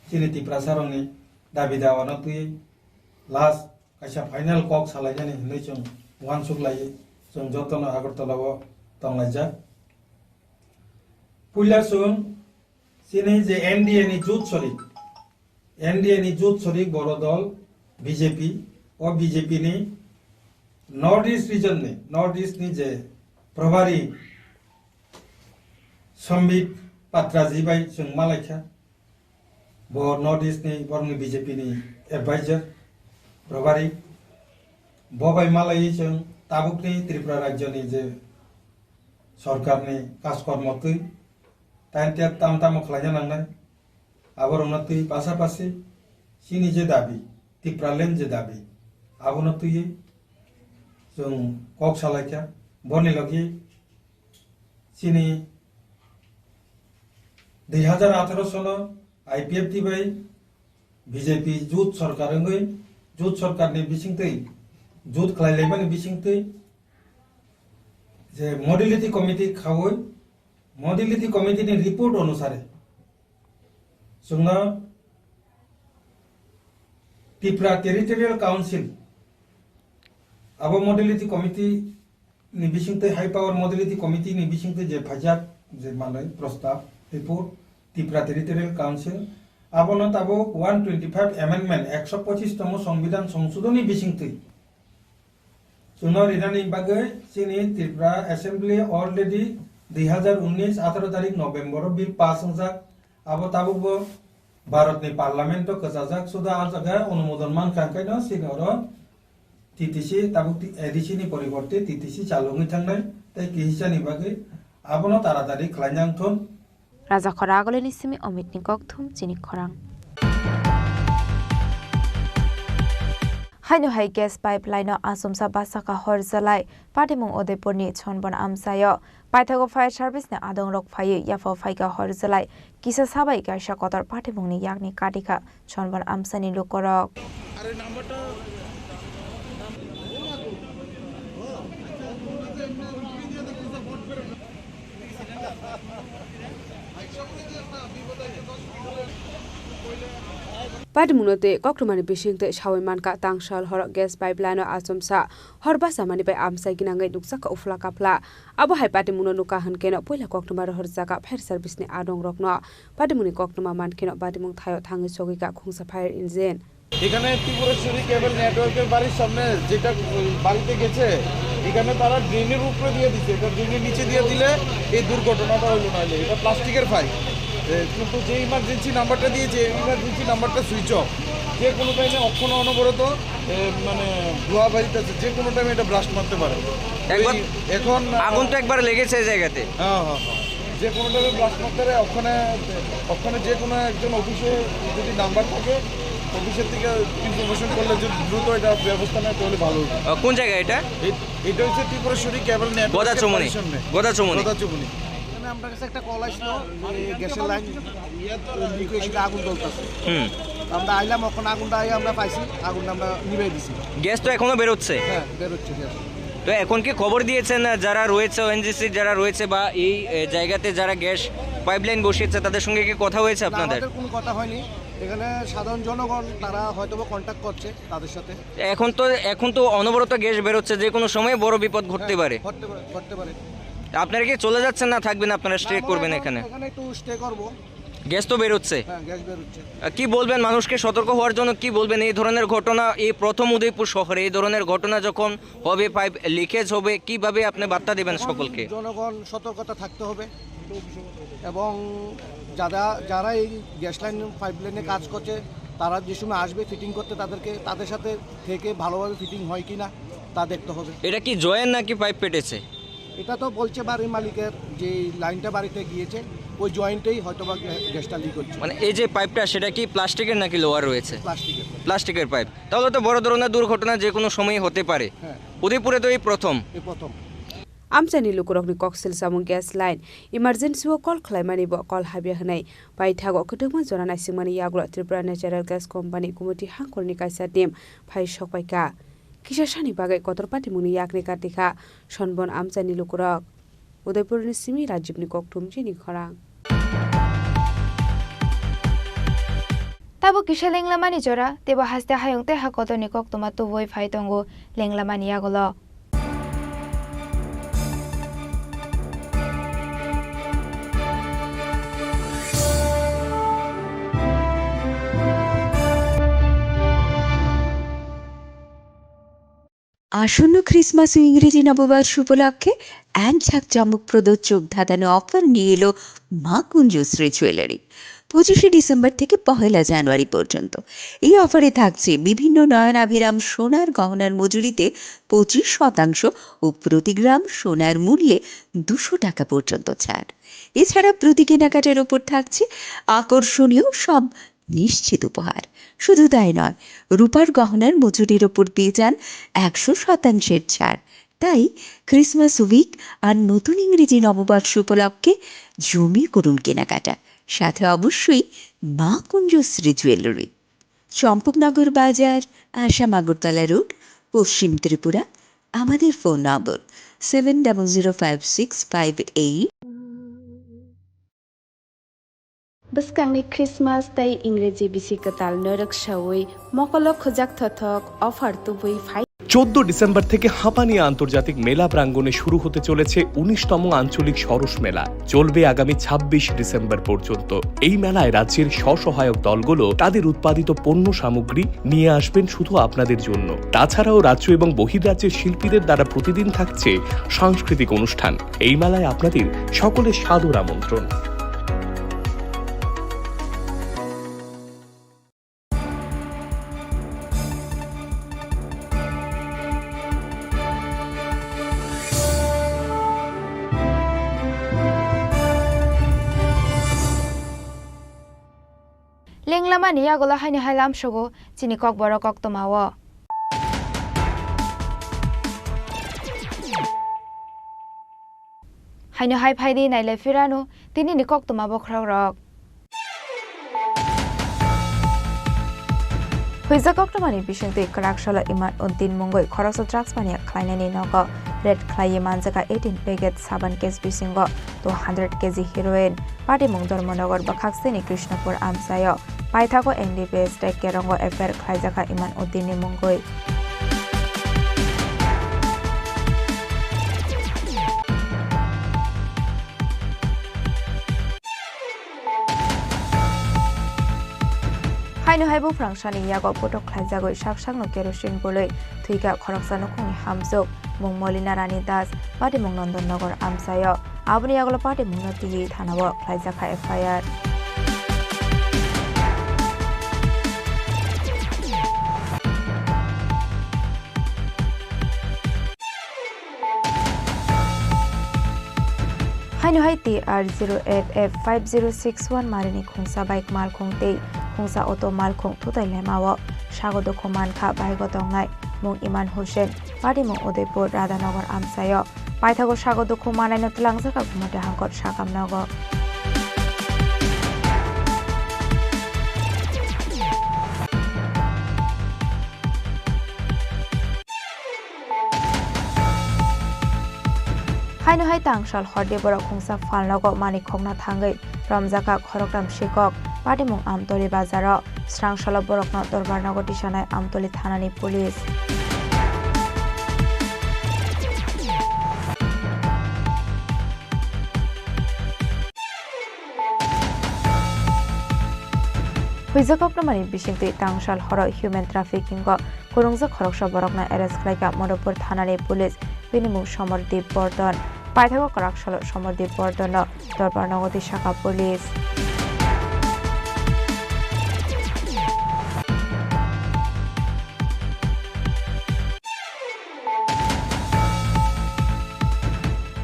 [SPEAKER 15] चिनि त्रिपुरा सारावनि दाबि दावानो तुयै लास्ट कायसा फाइनाल कक सालायनानै होनै जों वानसुक लायो जों जतन आगरतलाव तंलायजा पहला जों चिनि जे एनडीए नि जुथ सरिक बर दल बीजेपी और बीजेपी नि नॉर्थ ईस्ट रीजन ने नॉर्थ ईस्ट नि जे प्रभारी संबित पात्राजी बाय जों मालायखा ब नॉर्थ ईस्ट नि बरनि बीजेपी नि एडवाइजर प्रभारी बबाय मालाय जों ताबुकनि त्रिपुरा राज्यनि जे सरकारनि काजकर्मतै ताइनतिया ताम खालायना लांनाय आबरनतै पासापासि चिनि जे दाबि त्रिपुरालेण्ड जे दाबि आबनतै जों कक सालायखा बनिलखि चिनि 2018 सन आईपीएफ बाय बीजेपी जुथ सरकारंगै जुथ सरकारनि बिसिंतै जुथ खालायलायबानि बिसिंतै जे मॉडिलिटी कमिटी खावै मॉडिलिटी कमिटी नि रिपोर्ट अनुसारे जोंना त्रिपुरा टेरिटोरियल काउंसिल अब मॉडिलिटी कमिटी नि बिसिंतै हाई पावर मॉडिलिटी कमिटी नि बिसिंतै जे फाजाक जे माने प्रस्ताव रिपोर्ट त्रिपुरा टेरिटोरियल काउंसिल आबनो ताबो 125 अमेंडमेंट 125 तम संविधान संशोधनी बिसिंतै जोंना रिनानि बागै चिनि त्रिपुरा असेंबली अलरेडी 2019 18 तारिख नवेम्बर बिल पास होजाक अब ताबो भारत नि पार्लियामेंट कजाजाक सुदा आ जगह अनुमोदन मान कांकायनो सिनर टीटीसी ताबो एडीसी नि परिवर्ते टीटीसी चालुङै थांनाय ताई किहिसानि बागै आबनो तारातारि खालायनांथोन
[SPEAKER 6] राजा खरा आगले निसिमी अमित नि ककथुम चिनि खरां हाइनो हाइ गैस पाइपलाइन आसमसा बासाका हरजलाय पाटिमुं उदयपुरनि छनबन आमसायो पाइथागो फायर सार्भिस ने आदं रक फायो याफो फाइगा हरजलाय किसा साबाय गायसा कतर पाटिमुंनि यागनि काटिका छनबन आमसानि लोकरक
[SPEAKER 16] पाटिमुंगते कक्टमानि बिसिंते सावैमानका तांसाल हर गैस पाइपलाइन आसमसा हरबासा मानिबाय आमसाय गिनांगै दुकसाका उफला काफला अब हाय पाटिमुंगनो नुका हनकेन पहिला कक्टमार हरजाका फायर सार्भिसनि आदं रकनो पाटिमुंगनि कक्टमा मानकेन पाटिमुंग थायो थाङै सगिका खुंसा फायर इन्जिन
[SPEAKER 11] এখানে ত্রিপুরেশ্বরী কেবল নেটওয়ার্কের বাড়ির সামনে যেটা বাড়িতে গেছে এখানে তারা ড্রেনের উপরে দিয়ে দিচ্ছে এটা ড্রেনের নিচে দিয়ে দিলে এই দুর্ঘটনাটা হলো না এটা প্লাস্টিকের পাইপ কিন্তু যে ইমার্জেন্সি নাম্বারটা দিয়েছে ইমার্জেন্সি নাম্বারটা সুইচ অফ যে কোনো টাইমে অক্ষণ অনবরত মানে ধোয়া বাড়িতেছে যে কোনো টাইমে এটা ব্লাস্ট মারতে পারে এখন
[SPEAKER 14] আগুন তো একবার লেগেছে এই জায়গাতে
[SPEAKER 11] হ্যাঁ যে কোনো টাইমে ব্লাস্ট মারতে পারে ওখানে যে কোনো একজন অফিসে যদি নাম্বার থাকে অফিসের থেকে ইনফরমেশন করলে যদি দ্রুত এটা ব্যবস্থা নেয় তাহলে ভালো হবে
[SPEAKER 14] কোন জায়গা এটা
[SPEAKER 11] এটা হচ্ছে ত্রিপুরেশ্বরী কেবল নেটওয়ার্ক
[SPEAKER 14] গোদাচুমনি
[SPEAKER 8] এখানে আমার কাছে একটা কল আসলো যে গ্যাসের লাইন লিক হয়ে আগুন জ্বলতেছে আমরা আইলাম ওখান আগুনটা আমরা পাইছি আগুনটা আমরা নিভিয়ে দিছি
[SPEAKER 14] গ্যাস তো এখনো বেরোচ্ছে
[SPEAKER 8] হ্যাঁ বেরোচ্ছে গ্যাস
[SPEAKER 14] তো এখন কি খবর দিয়েছেন যারা রয়েছে ওএনজিসি যারা রয়েছে বা এই জায়গাতে যারা গ্যাস পাইপলাইন বসিয়েছে তাদের সঙ্গে কি কথা হয়েছে আপনাদের
[SPEAKER 8] আমাদের কোনো কথা হয়নি এখানে সাধারণ জনগণ তারা হয়তো কন্ট্যাক্ট করছে তাদের সাথে
[SPEAKER 14] এখন তো অনবরত গ্যাস বেরোচ্ছে যে কোনো সময় বড় বিপদ ঘটতে পারে আপনারা কি চলে যাচ্ছেন না থাকবেন আপনারা স্টে করবেন এখানে
[SPEAKER 8] একটু স্টে করব
[SPEAKER 14] গ্যাস তো বেরোচ্ছে
[SPEAKER 8] হ্যাঁ গ্যাস বেরোচ্ছে
[SPEAKER 14] কি বলবেন মানুষকে সতর্ক হওয়ার জন্য কি বলবেন এই ধরনের ঘটনা এই প্রথম উদয়পুর শহরে এই ধরনের ঘটনা যখন হবে পাইপ লিকেজ হবে কিভাবে আপনি বার্তা দেবেন সকলকে
[SPEAKER 8] জনগণ সতর্কতা থাকতে হবে এবং যারা এই গ্যাস লাইন পাইপলাইনে কাজ করছে তারা যে সময় আসবে ফিটিং করতে তাদের সাথে থেকে ভালোভাবে ফিটিং হয় কিনা তা দেখতে হবে
[SPEAKER 14] এটা কি জয়েন নাকি পাইপ পেটেছে
[SPEAKER 8] এটা তো বলছে বাড়ির মালিকের যে লাইনটা বাড়িতে গিয়েছে ওই জয়েন্টেই হয়তো বা গ্যাসটা লিক হচ্ছে
[SPEAKER 14] মানে এই যে পাইপটা সেটা কি প্লাস্টিকের নাকি লোহার রয়েছে
[SPEAKER 8] প্লাস্টিকের
[SPEAKER 14] পাইপ তাহলে তো বড় ধরনের দুর্ঘটনা যে কোনো সময় হতে পারে
[SPEAKER 8] হ্যাঁ
[SPEAKER 14] উদয়পুরে তো এই প্রথম
[SPEAKER 16] আমচাनि लुकुरकनि कक्सिल सामुं गेस लाइन इमार्जेन्सी कल खालामनानै कल हाबिया होनाय बायथागो खोथोमा जना नायसिंमानि याग्लो त्रिपुरा नेचारेल गैस कम्पानी कुमुति हांखरनि कायसा टीम फाइ सकबायका किसासानि बागै कतरपाति मुनि याकनि काटिका सनबन আমচাनि लुकुरक उदयपुरनि सिमी राजीवनि कक्थुम चिनि खरां
[SPEAKER 6] Tabo kisha lenglamani jora tebo haste hayongte hakotoni koktoma tuboi phaitongo lenglamani yagolo
[SPEAKER 17] আসন্ন ক্রিসমাস ও ইংরেজি নববর্ষ উপলক্ষে এক ঝাঁক চমকপ্রদ চোখ ধাঁধানো অফার নিয়ে এলো মা কুঞ্জশ্রী জুয়েলারি 25 ডিসেম্বর থেকে 1 জানুয়ারি পর্যন্ত। এই অফারে থাকছে বিভিন্ন নয়নাভিরাম সোনার গহনার মজুরিতে 25% ও প্রতি গ্রাম সোনার মূল্যে 200 টাকা পর্যন্ত ছাড়। এছাড়া প্রতি কেনাকাটার ওপর থাকছে আকর্ষণীয় সব নিশ্চিত উপহার। শুধু তাই নয়, রূপার গহনার মজুরির ওপর পেয়ে যান 100% ছাড়। তাই ক্রিসমাস উইক আর নতুন ইংরেজি নববর্ষ উপলক্ষে জমিয়ে করুন কেনাকাটা, সাথে অবশ্যই মা কুঞ্জশ্রী জুয়েলারি, চম্পকনগর বাজার, আসাম আগরতলা রোড, পশ্চিম ত্রিপুরা। আমাদের ফোন নম্বর 70056588।
[SPEAKER 4] Bwskangni Christmas tei Ingreji bisi katal norak shawui mokolo khojak thothok offer tubui
[SPEAKER 2] 14 December থেকে হাঁপানিয়া আন্তর্জাতিক মেলা প্রাঙ্গণে শুরু হতে চলেছে 19তম আঞ্চলিক সরস মেলা। চলবে আগামী 26 ডিসেম্বর পর্যন্ত। এই মেলায় রাজ্যের স্বসহায়ক দলগুলো তাদের উৎপাদিত পণ্য সামগ্রী নিয়ে আসবেন শুধু আপনাদের জন্য। তাছাড়াও রাজ্য এবং বহির্রাজ্যের শিল্পীদের দ্বারা প্রতিদিন থাকছে সাংস্কৃতিক অনুষ্ঠান। এই মেলায় আপনাদের সকলের সাদর আমন্ত্রণ।
[SPEAKER 6] lenglamani yagolo haini hailam shogo chini kokborok koktomawo haino hai phaidi naile firanu tini ni koktoma bokhrok Huiza koktomani bishengte karaksholo iman untin mongoi khorokso drugs mania khlainani nogo red khlaiye manjaka 18 packet saban case bisingo to 100 kg heroin party mongdor monogor bakhakseni krishnapur amsayo paithago ndps tek kerongo affair khlaijaka iman untini mongoi haino haibo frangshani yago potok khlaijagoi saksangno kerosene boloi thuika khoroksano khoni hamjok mong molina rani das party mong nandon nagor amsayo aboni yagolo party mong nati thanao khlaijaka fir haino hai TR08F5061 marini khungsa bike mal khungte khungsa auto mal khung thutai lemawo sagodo khoman kha baigo tongnai mong iman hussein party mong udaipur radhanagar amsayo paithago sagodo khomanai no tlangjaka khumate hangkot sakam nago haino hai tangsal horde borok khungsa falnago mani khongna thangai ramjaka khorokram shikok party mong amtoli bazaro srangsalo borokno dorbarnago tisanai amtoli thanani police Huizakoknomani bishingtui tangsal horo human trafficking go kurungja khoroksa borokna arrest khlaika Madhopur thanani police binimung Somordip Bordon paithago karaksalo Somordip Bordon dorbarnagoti shaka police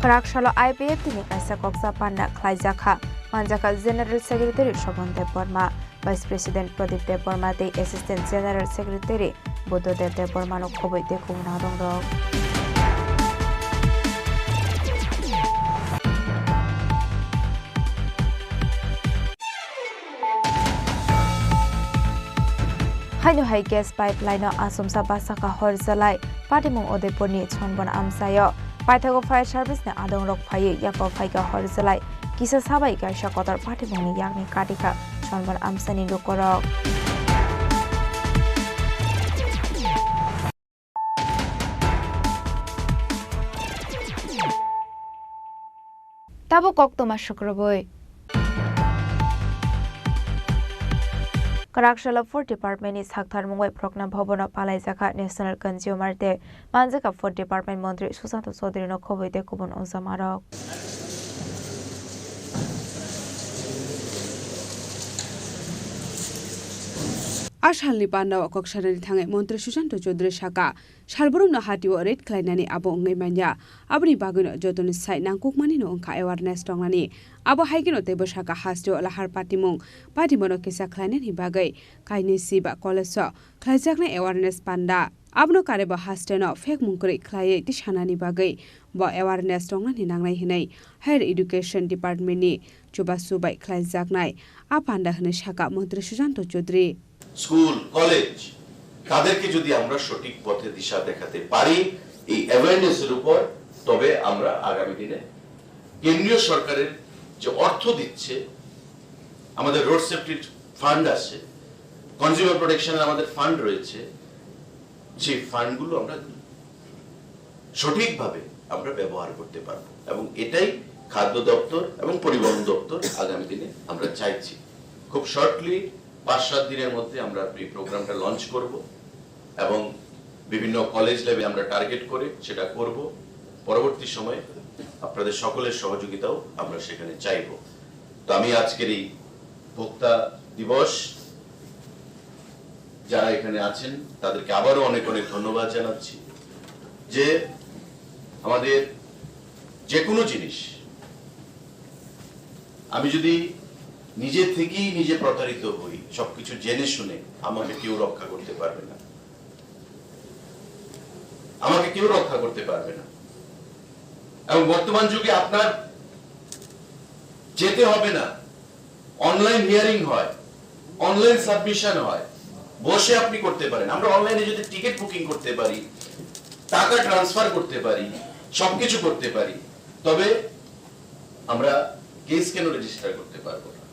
[SPEAKER 6] karaksalo IPF tini kaisa koksa panna khlaijaka manjaka General Secretary Shobhandev Burma Vice President Pradip Dev Burma the Assistant General Secretary Buddhadev Dev Burma no khoboi te khungna dongrok haino hai gas pipeline asomsa basaka horjalai patimung odepurni chonbon amsayo paithago fire service ne adong rok phai yako phaiga horjalai kisa sabai kaisa kotor patimungni yakni katika chonbon amsani lokorok tabo koktoma shukraboi Karakshal Food Department is Hakthar Mungwai Prokna Bhobono Palai Jaka National Consumer Day Manjaka Food Department Mantri Susanto Sodri no Khoboi de Kubon Ozamarok
[SPEAKER 16] Ashalni Panda Koksharani Tangai Montre Susanto Chodre Shaka Shalburum no Hatio Red Klainani Abo Ngai Manya Abri Bagun Jotun Sai Nangkuk Mani no Onka Awareness Tongani Abo Haigino Tebo Shaka Hasjo Lahar Patimung Patimono Kisa Klainani Bagai Kaini Siba Koleso Klaijakne Awareness Panda Abno Kareba Hasteno Fek Munkuri Klaye Tishanani Bagai Bo Awareness Tongani Nangai Hinai Higher Education Department ni Chubasu by Klaijaknai Apanda Hne Shaka Montre Susanto Chodri
[SPEAKER 18] school college তাদেরকে যদি আমরা সঠিক পথে দিশা দেখাতে পারি এই অ্যাওয়ারনেসের উপর তবে আমরা আগামী দিনে কেন্দ্রীয় সরকারের যে অর্থ দিচ্ছে আমাদের রোড সেফটি ফান্ড আছে কনজিউমার প্রোটেকশনের আমাদের ফান্ড রয়েছে সেই ফান্ডগুলো আমরা সঠিকভাবে আমরা ব্যবহার করতে পারবো এবং এটাই খাদ্য দপ্তর এবং পরিবহন দপ্তর আগামী দিনে আমরা চাইছি খুব শর্টলি 5-7 দিনের মধ্যে আমরা এই প্রোগ্রামটা লঞ্চ করব এবং বিভিন্ন কলেজ লেভেলে আমরা টার্গেট করে সেটা করব পরবর্তী সময়ে আপনাদের সকলের সহযোগিতাও আমরা সেখানে চাইব তো আমি আজকের এই ভোক্তা দিবস যারা এখানে আছেন তাদেরকে আবারো অনেক অনেক ধন্যবাদ জানাচ্ছি যে আমাদের যে কোনো জিনিস আমি যদি নিজে থেকেই নিজে প্রতারিত হই সবকিছু জেনে শুনে আমাকে কেউ রক্ষা করতে পারবে না আমাকে কেউ রক্ষা করতে পারবে না এবং বর্তমান যুগে আপনার যেতে হবে না অনলাইন হিয়ারিং হয় অনলাইন সাবমিশন হয় বসে আপনি করতে পারেন আমরা অনলাইনে যদি টিকিট বুকিং করতে পারি টাকা ট্রান্সফার করতে পারি সবকিছু করতে পারি তবে আমরা কেস কেন রেজিস্টার করতে পারবো না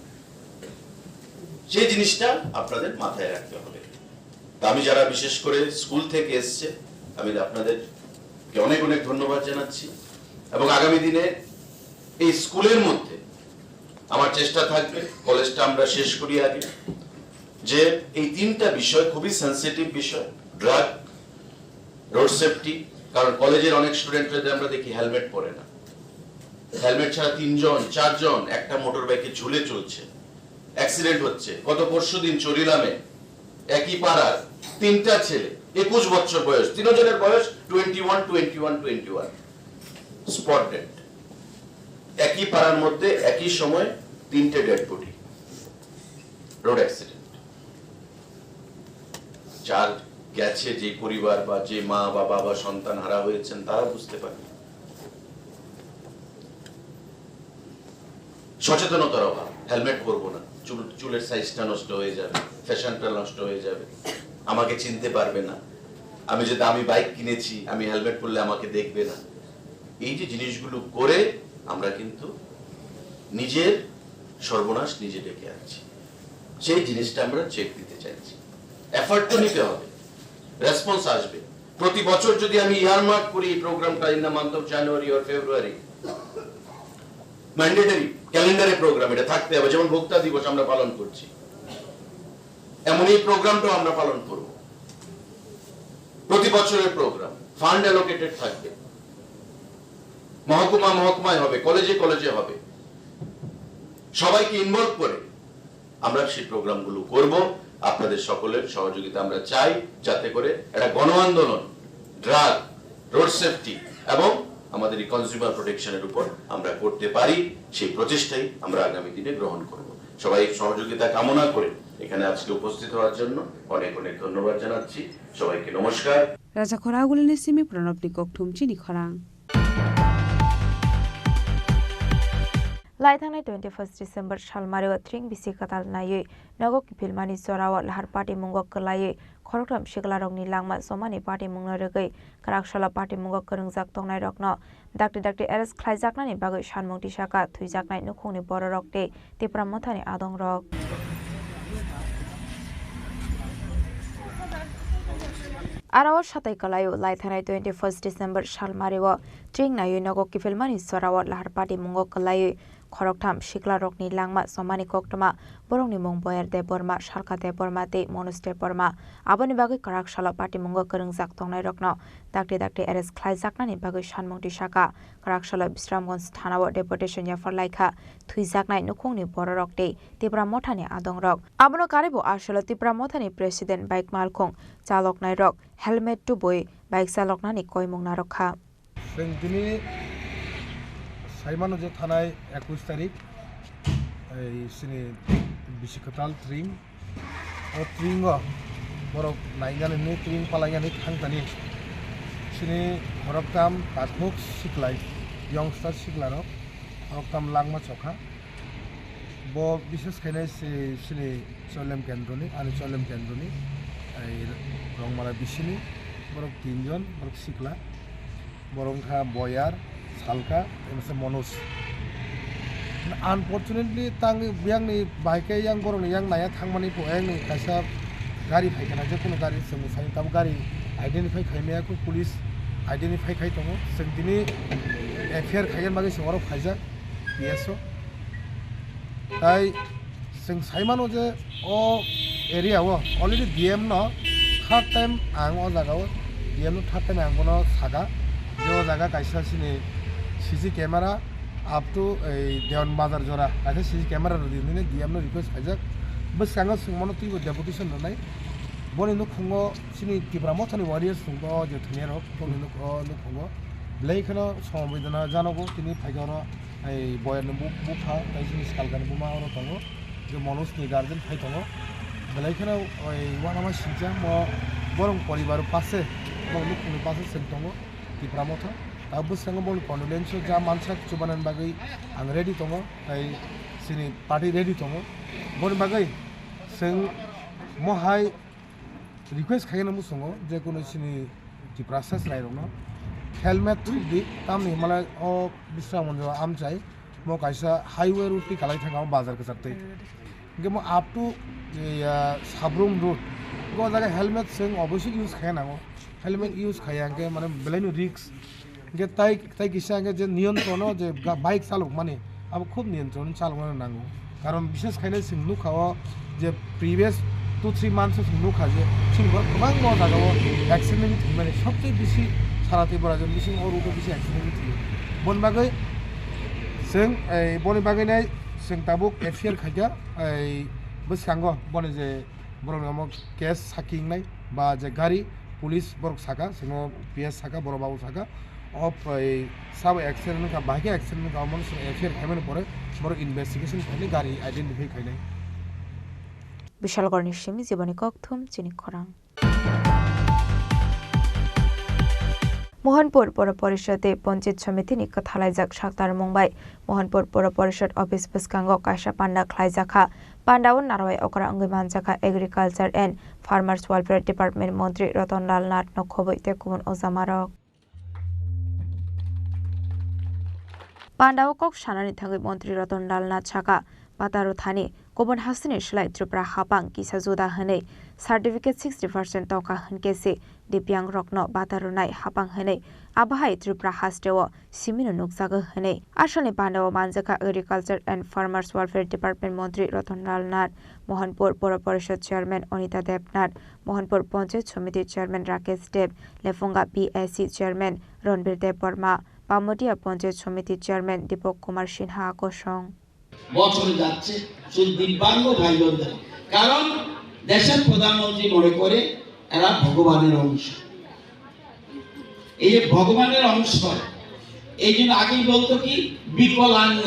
[SPEAKER 18] সেই জিনিসটা আপনাদের মাথায় রাখতে হবে আমি যারা বিশেষ করে স্কুল থেকে এসেছে আমি আপনাদেরকে অনেক অনেক ধন্যবাদ জানাচ্ছি এবং আগামী দিনে এই স্কুলের মধ্যে আমার চেষ্টা থাকবে কলেজটা আমরা শেষ করি আগে যে এই তিনটা বিষয় খুবই সেনসিটিভ বিষয় ড্রাগ রোড সেফটি কারণ কলেজের অনেক স্টুডেন্টদের আমরা দেখি হেলমেট পরে না হেলমেট ছাড়া 3 জন 4 জন একটা মোটর বাইকে ঝুলে চলছে অ্যাক্সিডেন্ট হচ্ছে গত পরশুদিন চরিলামে একই পাড়ার তিনটা ছেলে 21 বছর বয়স তিনজনের বয়স 21 স্পট ডেড একই পাড়ার মধ্যে একই সময় তিনটে ডেড বডি রোড অ্যাক্সিডেন্ট যার গেছে যে পরিবার বা যে মা বা বাবা সন্তান হারা হয়েছেন তারা বুঝতে পারে সচেতনতার অভাব হেলমেট পরবো না চুলের সাইজটা নষ্ট হয়ে যাবে ফ্যাশনটা নষ্ট হয়ে যাবে আমাকে চিনতে পারবে না আমি যে দামি বাইক কিনেছি আমি হেলমেট পরলে আমাকে দেখবে না এই যে জিনিসগুলো করে আমরা কিন্তু নিজের সর্বনাশ নিজে ডেকে আনছি সেই জিনিসটা আমরা চেক দিতে চাইছি এফর্ট তো নিতে হবে রেসপন্স আসবে প্রতি বছর যদি আমি ইয়ারমার্ক করি এই প্রোগ্রামটা in the month of January or February mandatory ক্যালেন্ডারে প্রোগ্রাম এটা থাকতে হবে যেমন ভোক্তা দিবস আমরা পালন করছি এমন এই প্রোগ্রামটাও আমরা পালন করব প্রতি বছরের প্রোগ্রাম ফান্ড অ্যালোকেটেড থাকবে মহকুমায় হবে কলেজে কলেজে হবে সবাইকে ইনভলভ করে আমরা সেই প্রোগ্রামগুলো করব আপনাদের সকলের সহযোগিতা আমরা চাই যাতে করে একটা গণ আন্দোলন ড্রাগ রোড সেফটি এবং আমাদের এই কনজিউমার প্রোটেকশনের উপর আমরা করতে পারি সেই প্রচেষ্টাই আমরা আগামী দিনে গ্রহণ করব সবাই সহযোগিতা কামনা করে এখানে আজকে উপস্থিত হওয়ার জন্য অনেক অনেক ধন্যবাদ জানাচ্ছি সবাইকে নমস্কার
[SPEAKER 16] রাজা খরাগুলিনে সিমি প্রণব নিকক ঠুম চিনি খরাং
[SPEAKER 6] लाइथांनाय 21 डिसेम्बर सालमारिव थ्रिं बिसि कताल नायै नगो किफिलमानि जराव लाहार पार्टी मुंगो कलायै खरकम शिगलारगनि लांमा समानि पार्टी मुंनो रगै काराकशाला पार्टी मुंगो करंजाक तंनाय रकनो दाक्ति एरेस्ट ख्लाइजाकनानि बागै सानमुं तिसाका थुइजाकनाय नुखुंनि बर रकते तेप्रा मथानि आदं रक आराव साताय कलायो लाइथानाय 21 डिसेम्बर सालमारिव थ्रिं नायै नगो किफिलमानि जराव लाहार पार्टी मुंगो कलायै खरकथाम शिकला रकनि लांमा समानि कक्टमा बरंनि मुं बयर दे बर्मा सालका दे बर्मा ते मनोज दे बर्मा आबोनि बागै काराकशाला पार्टी मुंगो करंजाक तंनाय रकनो दाक्ति एरेस्ट ख्लाइजाकनानि बागै सानमुं तिसाका काराकशाला बिश्रामगंज थानाव डेपुटेशन याफर लाइखा थुइजाकनाय नुखुंनि बर रकते तेप्रा मथानि आदं रक आबोनो कारिबो आसलो तेप्रा मथानि प्रेसिडेंट बाइक मालखुं चालकनाय रक हेलमेट टुबोय बाइक चालकनानि कयमुं नारखा
[SPEAKER 8] साइमानो जे थानाय 21 तारिख सिनि बिसिकताल ट्रिं ओ ट्रिंग बरक नाइगानि ट्रिं पालायानि थांतानि सिनि हरकताम पासमुक सिखलाय यंगस्टार सिखलारक हरकताम लांमा चखा बो विशेष खायनाय सिनि चलेम केन्द्रनि आनि चलेम केन्द्रनि रंमाला बिसिनि बरक 3 जन बरक सिखला बरंखा बयार सालका एमसे मनोज अनफॉर्चुनेटली तांग यांगनि बाइके yang borong yang naya thangmani po yang kaisa gari phaikana je kono gari semu sai tab gari identify khaimaya ko police identify khai tongo sengdini affair khaigan bagi songoro phaija PSO tai seng saimano je o area wo already DM no third time ang o jaga o DM no third time ang bono saga je o jaga kaisa sini CC camera up to देवन बाजार जरा ऐसे CC camera रही ने DM no request खाजा बस सांगा सुमनो ती वो deputation ननाई बोले नो खुंगो सिनी किब्रा मथानी वारियर्स सुंगो जो थनेरो तो नो खुंगो ब्लेक नो संवेदना जानोगो तिनी फाइगरो आई बयर नो बुफा ताइसिनी स्कालगान बुमा और तंगो जो मनोज नि गार्डन फाइ तंगो ब्लेक नो वानामा सिंजा मो बरं परिवार पासे मो नो खुंनि पासे सें तंगो किब्रा मथा अब संग बोल कॉन्डोलेंस जा मानसा चुबानन बागै आं रेडी दङ ताई सिनि पार्टी रेडी दङ बोन बागै जों महाय रिक्वेस्ट खायनो मुसङो जे कोनो सिनि दि प्रसेस रायरङ हेलमेट दि तामनि मलाई अ बिश्रामन्ज आमचाइ म काइसा हाईवे रूट ति कालाय थांगा बाजार के साथे के म अप टू साब्रुम रूट गो जागा हेलमेट जों अवश्य यूज खायनांगो हेलमेट यूज खायांगे माने बेलायनो रिस्क के ताई किसांगे जे नियंत्रण जे बाइक चालक माने अब खूब नियंत्रण चालक नांगौ कारण विशेष खायनो जों नुखाओ जे प्रिवियस 2-3 मान्थ्स जों नुखा जे सिंबो गोबां न जागाव एक्सिडेन्ट माने सबसे बेसी साराते बराजन बिसिं अरुको बेसी एक्सिडेन्ट थि बन बागै जों बनि बागैनाय जों ताबुक एफआईआर खायगा बसांगो बने जे बरनाम केस साकिंनाय बा जे गारि पुलिस बरक साका जों PS साका बरबाबु साका of सब एक्सीडेंट का बाकी एक्सीडेंट का मन एफआईआर खायमन परे बर इन्वेस्टिगेशन खायले गारि आइडेंटिफाई खायनाय
[SPEAKER 6] विशालगढ़नि सिमी जीवनी कक्थुम चिनी खरां मोहनपुर पौर परिषदे पंचायत समितिनि कथालायजाक साक्तार मुंबाई मोहनपुर पौर परिषद ऑफिस बसकांगो काशा पांडा खलायजाखा पांडाउन नारवाय ओकरा अंगै मानजाखा agriculture and farmers welfare department मंत्री रतनलाल नाथ नखबै ते कुमन ओजामारक पांडाव कक सानानि थाङै मन्त्री रतनलाल नाथ साका पातारो थानि गुबुन हासिनि सोलाय त्रिपुरा हापां किसा जुदा हनै सार्टिफिकेट 60% तका हनकेसे दिव्यांग रत्न बातारुनाय हापां हनै आबाहाय त्रिपुरा हास्टेव सिमिनो नुकजागो हनै आसलनि पांडाव मानजाका agriculture and farmers welfare department मंत्री रतनलाल नाथ मोहनपुर पौर परिषद चेयरमैन अनिता देवनाथ मोहनपुर पंचायत समिति chairman Rakesh Deb Lefunga PSC chairman Ranbir Deb Varma पामोटिया पंचायत समिति चेयरमैन दीपक कुमार सिन्हा আকর্ষণ
[SPEAKER 19] বছরে যাচ্ছে শুধু দিব্যাঙ্গ ভাই বোনদের কারণ দেশের প্রধানমন্ত্রী মনে করে এরা ভগবানের অংশ এই ভগবানের অংশ এই জন্য আগেই বলতো কি বিকলাঙ্গ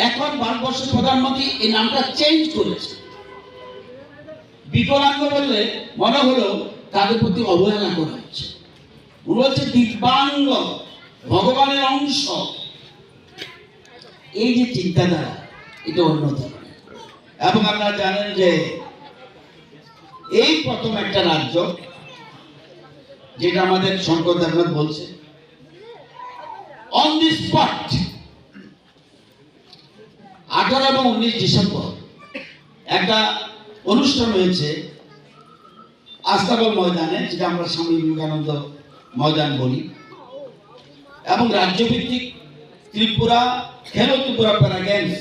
[SPEAKER 19] এখন ভারতবর্ষের প্রধানমন্ত্রী এই নামটা চেঞ্জ করেছে বিকলাঙ্গ বললে মনে হলো তাদের প্রতি অবহেলা করা হচ্ছে বলছে দিব্যাঙ্গ ভগবানের অংশ এই যে চিন্তাধারা এটা অন্য ধরনের। এবং আপনারা জানেন যে এই প্রথম একটা রাজ্য যেটা আমাদের শঙ্কর দেবনাথ বলছে অন দি স্পট 18 এবং 19 ডিসেম্বর একটা অনুষ্ঠান হয়েছে আস্তাবল ময়দানে, যেটা আমরা স্বামী বিবেকানন্দ ময়দান বলি, এবং রাজ্যভিত্তিক ত্রিপুরা খেলো ত্রিপুরা প্যারা গেমস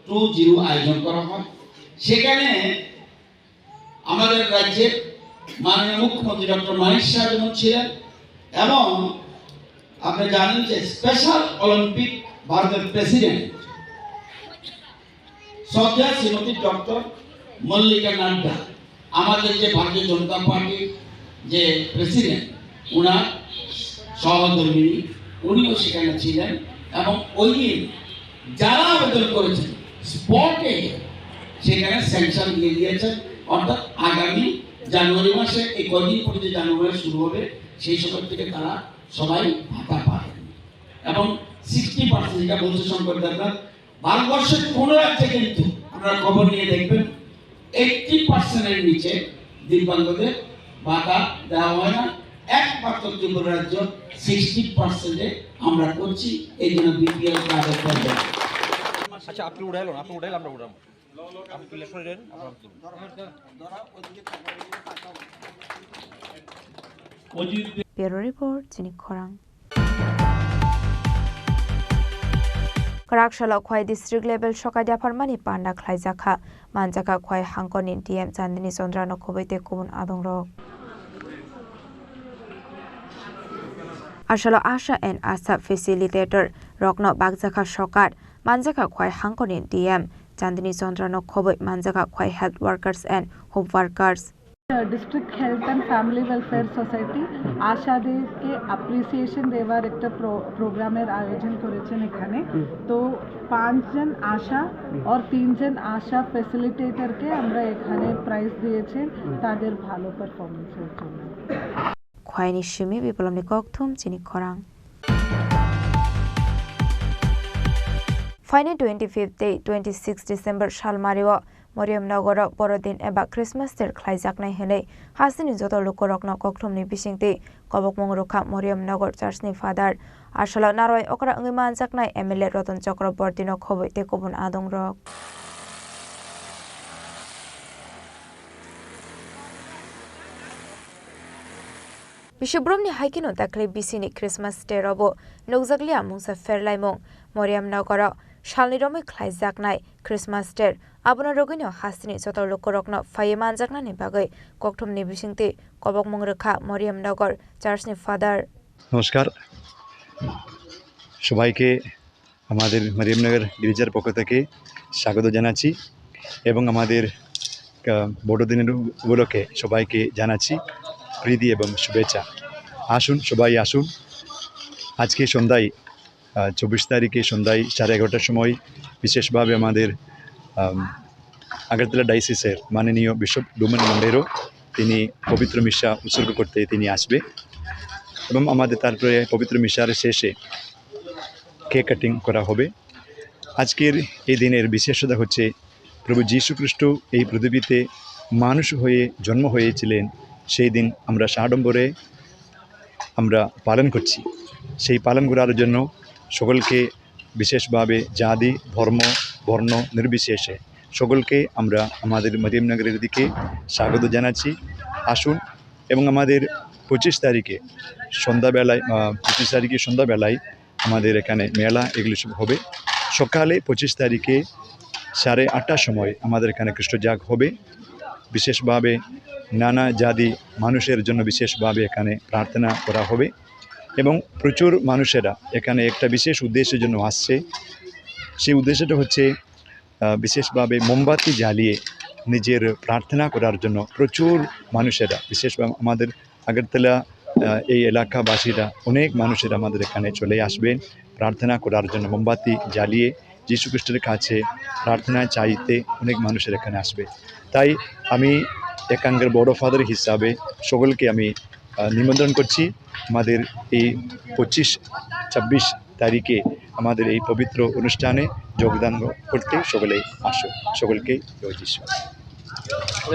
[SPEAKER 19] 20 আয়োজন করা হয়। সেখানে আমাদের রাজ্যের মাননীয় মুখ্যমন্ত্রী ডক্টর মানিক শাহ যেমন ছিলেন, এবং আপনি জানেন যে স্পেশাল অলিম্পিক ভারতের প্রেসিডেন্ট শ্রদ্ধা শ্রীমতী ডক্টর মল্লিকা নাড্ডা, আমাদের যে ভারতীয় জনতা পার্টির যে প্রেসিডেন্ট, ওনার সহধর্মিনী, উনিও সেখানে ছিলেন। এবং ওই দিন যারা আবেদন করেছেন স্পটে সেখানে স্যাংশন দিয়ে দিয়েছেন, অর্থাৎ আগামী জানুয়ারি মাসে এই কদিন পরে যে জানুয়ারি শুরু হবে সেই সময় থেকে তারা সবাই ভাতা পাবেন। এবং 60% যেটা বলছে শঙ্কর দেবনাথ, ভারতবর্ষের কোন রাজ্যে কিন্তু আপনারা খবর নিয়ে দেখবেন 80%-এর নিচে দিব্যাঙ্গদের ভাতা দেওয়া হয় না। একমাত্র ত্রিপুরা রাজ্য 60%-এ আমরা করছি, এই জন্য বিপিএল কার্ডের প্রয়োজন।
[SPEAKER 10] আচ্ছা, আপনি উঠাইলো, আমরা উঠাবো। আপনি প্লে করে দেন,
[SPEAKER 6] ব্যুরো রিপোর্ট চিনি খরাং। Karakshalo khwai district level sokadia pharmani panda khlaijaka manjaka khwai hangkoni DM Chandini Chandrano khobaite kubun adongrok. Ashalo Asha and Asa facilitator Rokno Bagjaka Shokar manjaka khwai hangkoni DM Chandini Chandrano khobai manjaka khwai health workers and home workers.
[SPEAKER 20] District health and family welfare society আশাদেরকে appreciation দেওয়ার একটা প্রোগ্রামের আয়োজন করেছেন এখানে। তো 5 জন আশা আর 3 জন আশা ফ্যাসিলিটেটরকে আমরা এখানে প্রাইজ দিয়েছি তাদের ভালো পারফরমেন্সের জন্য।
[SPEAKER 6] খয়নি সিমি বিপ্লবনি ককথুম চিনি খরাং। ফাইনে 25 day 26 December সালমারিও মরিয়মনগর বড়দিন এবা ক্রিসমাসের খ্লাইজাকনাই হেনে হাসিনি যত লোকরকন ককথুমনি বিসিংতি কবকমং রক্ষা মরিয়মনগর চার্চনি ফাদার আসলে নারয় অকরা অঙ্গিমান জাকনাই এমএলএ রতন চক্রবর্তীন খবইতে কবন আদং রক। বিশ্বব্রহ্মনি হাইকিনো দাখলে বিসিনি ক্রিসমাস ডে রব নকজাগলিয়া মুংসা ফেরলাইমং মরিয়মনগর শালনিরমে খ্লাইজাকনাই ক্রিসমাস ডে আবনা রগিনো হাসিনি যত লোকরকন ফাইয়ে মানজাকনানি বাগৈ ককথুমনি বিসিংতি কবকমং রক্ষা মরিয়মনগর চার্চনি ফাদার।
[SPEAKER 21] নমস্কার সবাইকে, আমাদের মরিয়মনগর গির্জার পক্ষ থেকে স্বাগত জানাচ্ছি এবং আমাদের বড়দিনের উপলক্ষে সবাইকে জানাচ্ছি প্রীতি এবং শুভেচ্ছা। আসুন, সবাই আসুন। আজকে সন্ধ্যায় 24 তারিখে সন্ধ্যায় 11:30টার সময় বিশেষভাবে আমাদের আগরতলা ডাইসিসের মাননীয় বিশপ ডোমেন মন্ডেরো তিনি পবিত্র মিশা উৎসর্গ করতে তিনি আসবে এবং আমাদের তারপরে পবিত্র মিশার শেষে কেক কাটিং করা হবে। আজকের এই দিনের বিশেষতা হচ্ছে প্রভু যীশু খ্রিস্ট এই পৃথিবীতে মানুষ হয়ে জন্ম হয়েছিলেন, সেই দিন আমরা সাড়ম্বরে আমরা পালন করছি। সেই পালন করার জন্য সকলকে বিশেষভাবে জাতি ধর্ম বর্ণ নির্বিশেষে সকলকে আমরা আমাদের মরিয়মনগরের দিকে স্বাগত জানাচ্ছি। আসুন এবং আমাদের 25 তারিখে সন্ধ্যাবেলায় আমাদের এখানে মেলা এগুলো সব হবে। সকালে 25 তারিখে 8:30টার সময় আমাদের এখানে খ্রিস্টজাগ হবে। বিশেষভাবে নানা জাতি মানুষের জন্য বিশেষভাবে এখানে প্রার্থনা করা হবে এবং প্রচুর মানুষেরা এখানে একটা বিশেষ উদ্দেশ্যের জন্য আসছে। সেই উদ্দেশ্যটা হচ্ছে বিশেষভাবে মোমবাতি জ্বালিয়ে নিজের প্রার্থনা করার জন্য প্রচুর মানুষেরা, বিশেষভাবে আমাদের আগরতলা এই এলাকাবাসীরা অনেক মানুষেরা আমাদের এখানে চলে আসবেন প্রার্থনা করার জন্য। মোমবাতি জ্বালিয়ে যীশু খ্রিস্টের কাছে প্রার্থনা চাইতে অনেক মানুষের এখানে আসবে। তাই আমি এখানকার বড় ফাদার হিসাবে সকলকে আমি নিমন্ত্রণ করছি আমাদের এই 25-26 তারিখে আমাদের এই পবিত্র অনুষ্ঠানে যোগদান করতে সকলেই আসো। সকলকে জয় যিশু।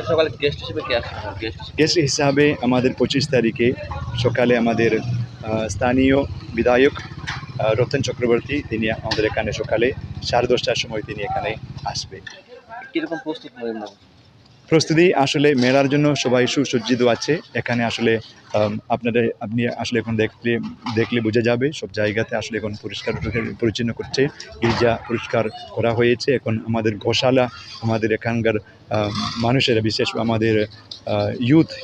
[SPEAKER 10] সকালে গেস্ট হিসেবে কে আসছে?
[SPEAKER 21] গেস্ট হিসাবে আমাদের 25 তারিখে সকালে আমাদের স্থানীয় বিধায়ক রতন চক্রবর্তী, তিনি আমাদের এখানে সকালে 10:30টার সময় তিনি এখানে আসবে।
[SPEAKER 10] কিরকম
[SPEAKER 21] প্রস্তুতি আসলে মেলার জন্য সবাই সুসজ্জিত আছে। এখানে আসলে আপনি আসলে এখন দেখলে বোঝা যাবে, সব জায়গাতে আসলে এখন পরিষ্কার পরিচ্ছন্ন করছে, গির্জা পরিষ্কার করা হয়েছে। এখন আমাদের গোশালা, আমাদের এখানকার মানুষেরা, বিশেষ আমাদের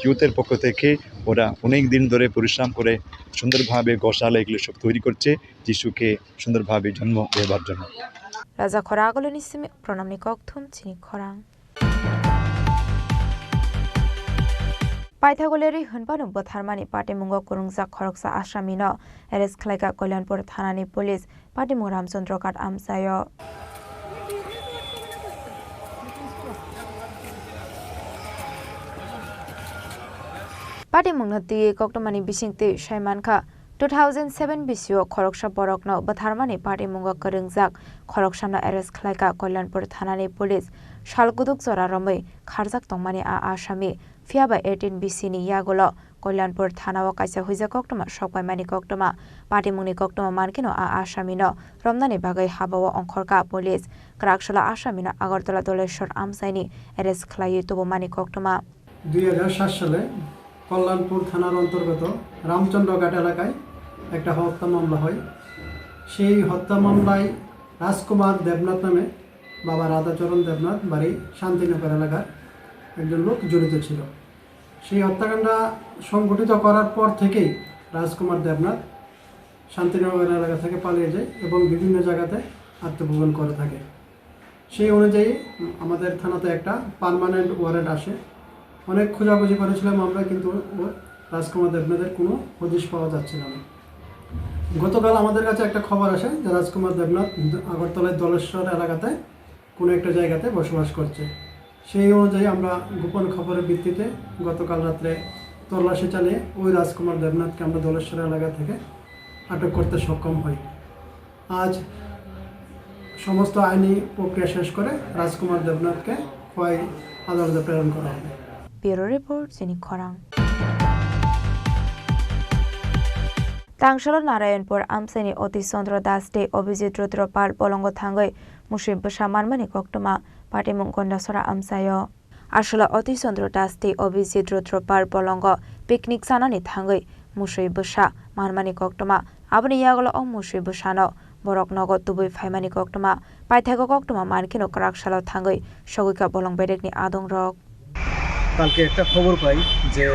[SPEAKER 21] ইউথের পক্ষ থেকে ওরা অনেক দিন ধরে পরিশ্রম করে সুন্দরভাবে গোশালা এগুলো সব তৈরি করছে যিশুকে সুন্দরভাবে জন্ম দেওয়ার জন্য।
[SPEAKER 6] রাজা খরাগলো নিসিমি প্রণামনি ককথুম চিনি খরাং পাইথাগলেরি হনপাनु बथारमानि पाटिमुंग कुरुंगजाक खरकसा आसामिनो एरेस्ट खालायगा कल्याणपुर थानानि पुलिस पाटिमुं रामचंद्र काट आमसायो पाटिमुंगनो ति कक्टमानि बिसिंगति साइमानखा 2007 बिसियो खरकसा बरकनो बथारमानि पाटिमुंग कुरुंगजाक खरकसानो एरेस्ट खालायगा कल्याणपुर थानानि पुलिस सालगुदुक जरा रमै खारजाक तंगमानि आसामी फियाबा 18 बिसिनि यागोलो कल्याणपुर थानाव कायसा हुइजा कक्टमा सकबायमानि कक्टमा पाटिमुंनि कक्टमा मानकिनो आसामिनो रमनानि बागै हाबाव अंखरका पुलिस क्राकसला आसामिनो আগরতলা দলেশ্বর আমসাইনি एरेस्ट खालायो तबमानि कक्टमा
[SPEAKER 1] 2007 সালে কল্যাণপুর থানার অন্তর্গত রামচন্দ্রঘাট এলাকায় একটা হত্যা মামলা হয়। সেই হত্যা মামলায় রাজকুমার দেবনাথ নামে বাবা রাধাচরণ দেবনাথ বাড়ি শান্তিনগর এলাকার একজন লোক জড়িত ছিল। সেই হত্যাকাণ্ড সংঘটিত করার পর থেকেই রাজকুমার দেবনাথ শান্তিনগর এলাকা থেকে পালিয়ে যায় এবং বিভিন্ন জায়গাতে আত্মগোপন করে থাকে। সেই অনুযায়ী আমাদের থানাতে একটা পার্মানেন্ট ওয়ারেন্ট আসে। অনেক খোঁজাখুঁজি করেছিলাম আমরা, কিন্তু রাজকুমার দেবনাথের কোনো হদিশ পাওয়া যাচ্ছিল না। গতকাল আমাদের কাছে একটা খবর আসে যে রাজকুমার দেবনাথ আগরতলার দলেশ্বর এলাকাতে কোনো একটা জায়গাতে বসবাস করছে। সেই অনুযায়ী আমরা গোপন খবরের ভিত্তিতে গতকাল রাত্রে তল্লাশি চালিয়ে ওই রাজকুমার দেবনাথকে আমরা দলেশ্বর এলাকা থেকে আটক করতে সক্ষম হই। আজ সমস্ত আইনি প্রক্রিয়া শেষ করে রাজকুমার দেবনাথকে খোয়াই আদালতে প্রেরণ করা হবে।
[SPEAKER 6] ব্যুরো রিপোর্ট চিনি খরাং तांगशाल नारायणपुर आमसाइनि अतीश चंद्र दास दे अभिजित रुद्रपाल बलंग थांगै मुसिब बसा मानमानि कक्टमा पाटिमुं गन्डासरा आमसायो आसला अतीश चंद्र दास दे अभिजित रुद्रपाल बलंग पिकनिक जानानि थांगै मुसिब बसा मानमानि कक्टमा आबनि यागल अ मुसिब बसानो बरक नगद दुबै फाइमानि कक्टमा पाइथागो कक्टमा मानकिनो क्राकशाल थांगै सगैका बलं बेडेकनि आदं रक
[SPEAKER 22] কালকে একটা খবর পাই যে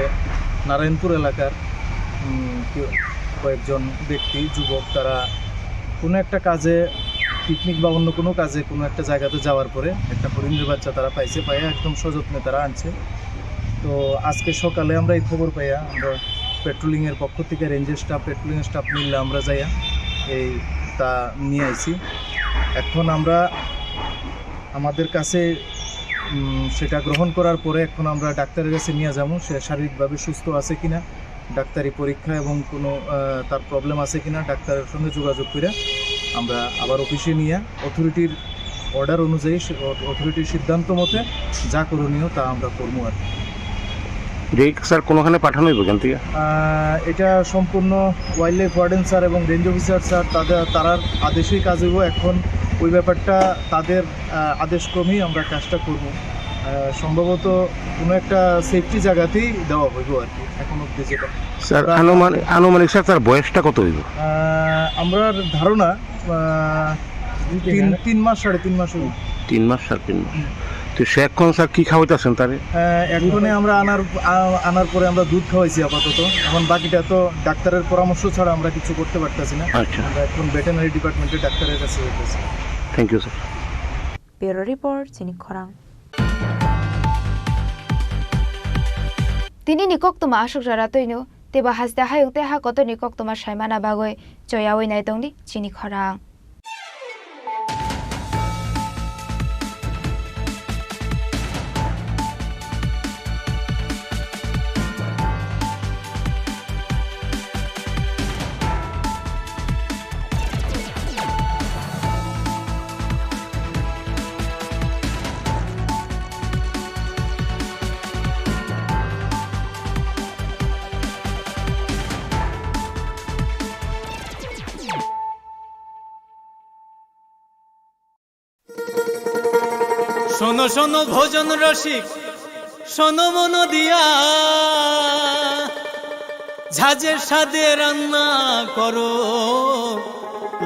[SPEAKER 22] নারায়ণপুর এলাকার কয়েকজন ব্যক্তি যুবক তারা কোনো একটা কাজে পিকনিক বা অন্য কোনো কাজে কোনো একটা জায়গাতে যাওয়ার পরে একটা হরিণের বাচ্চা তারা পাইছে, পাইয়া একদম সযত্নে তারা আনছে। তো আজকে সকালে আমরা এই খবর পাইয়া আমরা পেট্রোলিংয়ের পক্ষ থেকে রেঞ্জের স্টাফ পেট্রোলিংয়ের স্টাফ মিললে আমরা যাইয়া এই তা নিয়ে আইছি। এখন আমরা আমাদের কাছে সেটা গ্রহণ করার পরে এখন আমরা ডাক্তারের কাছে নিয়ে যাবো, সে শারীরিকভাবে সুস্থ আছে কিনা, ডাক্তারি পরীক্ষা এবং কোনো তার প্রবলেম আছে কিনা ডাক্তারের সঙ্গে যোগাযোগ করে আমরা আবার অফিসে নিয়ে অথরিটির অর্ডার অনুযায়ী অথরিটির সিদ্ধান্ত মতে যা করণীয় তা আমরা করবো। আর
[SPEAKER 23] স্যার কোনোখানে পাঠানো হইব এখান থেকে?
[SPEAKER 22] এটা সম্পূর্ণ ওয়াইল্ড লাইফ ওয়ার্ডেন স্যার এবং রেঞ্জ অফিসার স্যার তারার আদেশেই কাজ হইব। এখন ওই ব্যাপারটা তাদের আদেশক্রমেই আমরা কাজটা করব। সম্ভবত কোনো একটা সেফটি জায়গাতেই দেওয়া হইব আর কি এখন অব্দি যেটা।
[SPEAKER 23] স্যার আনুমানিক স্যার তার বয়সটা কত হইব?
[SPEAKER 22] আমরা ধারণা 3 মাস 3.5 মাস হইব।
[SPEAKER 23] 3 মাস 3.5 মাস। তো সে এখন স্যার কী খাওয়াইতেছেন তারে?
[SPEAKER 22] এখনে আমরা আনার পরে আমরা দুধ খাওয়াইছি আপাতত। এখন বাকিটা তো ডাক্তারের পরামর্শ ছাড়া আমরা কিছু করতে পারতেছি না।
[SPEAKER 23] আচ্ছা,
[SPEAKER 22] আমরা এখন ভেটেরিনারি ডিপার্টমেন্টে ডাক্তারের কাছে যেতেছি।
[SPEAKER 23] Thank you sir.
[SPEAKER 6] Bureau report চিনি খরাং তিনি নিকক্তমা আশোক জারা তৈনো তেবা হাসদা হায়ুতে হা কত নিকক্তমা সাইমানা বাগৈ জয়াওই নাই দংদি চিনি খরাং
[SPEAKER 3] শোনো শোনো ভোজন রসিক, শোনো মন দিয়া, ঝাঁঝের স্বাদে রান্না করো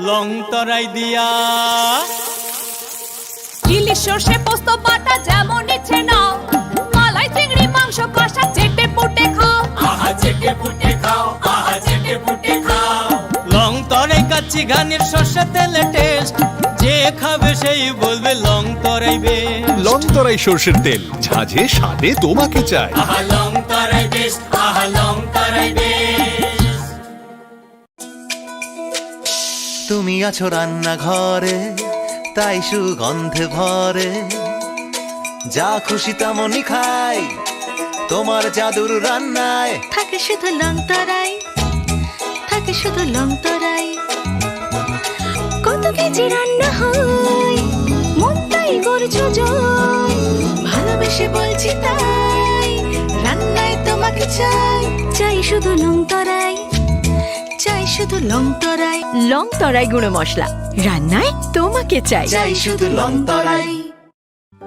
[SPEAKER 3] লং তরাই দিয়া।
[SPEAKER 5] ইলিশ সর্ষে পোস্ত বাটা যেমন ইচ্ছে নাও, মালাই চিংড়ি মাংস কষা চেটে পুটে খাও,
[SPEAKER 3] আহা চেটে পুটে খাও, আহা চেটে পুটে খাও। লং তরাই কাচ্চি ঘানির সর্ষে তেলে টেস্ট, যে খাবে সেই বলবে লং তরাই বেশ।
[SPEAKER 7] লং তরাই সর্ষের তেল, ঝাঁঝে স্বাদে তোমাকে চাই।
[SPEAKER 3] আহা লং তরাই বেশ, আহা লং তরাই বেশ।
[SPEAKER 24] তুমি আছো রান্নাঘরে, তাই সুগন্ধে ভরে, যা খুশি তেমনই খাই তোমার জাদুর রান্নায়।
[SPEAKER 25] থাকে শুধু লং তরাই, থাকে শুধু লং তরাই। কত কেজি রান্না হয়, মন তাই করছো জয়, ভালোবেসে বলছি তাই, রান্নায় তোমাকে চাই, চাই শুধু লং তরাই, চাই শুধু লং তরাই। লং তরাই গুঁড়ো মশলা, রান্নায় তোমাকে চাই, চাই শুধু লং তরাই।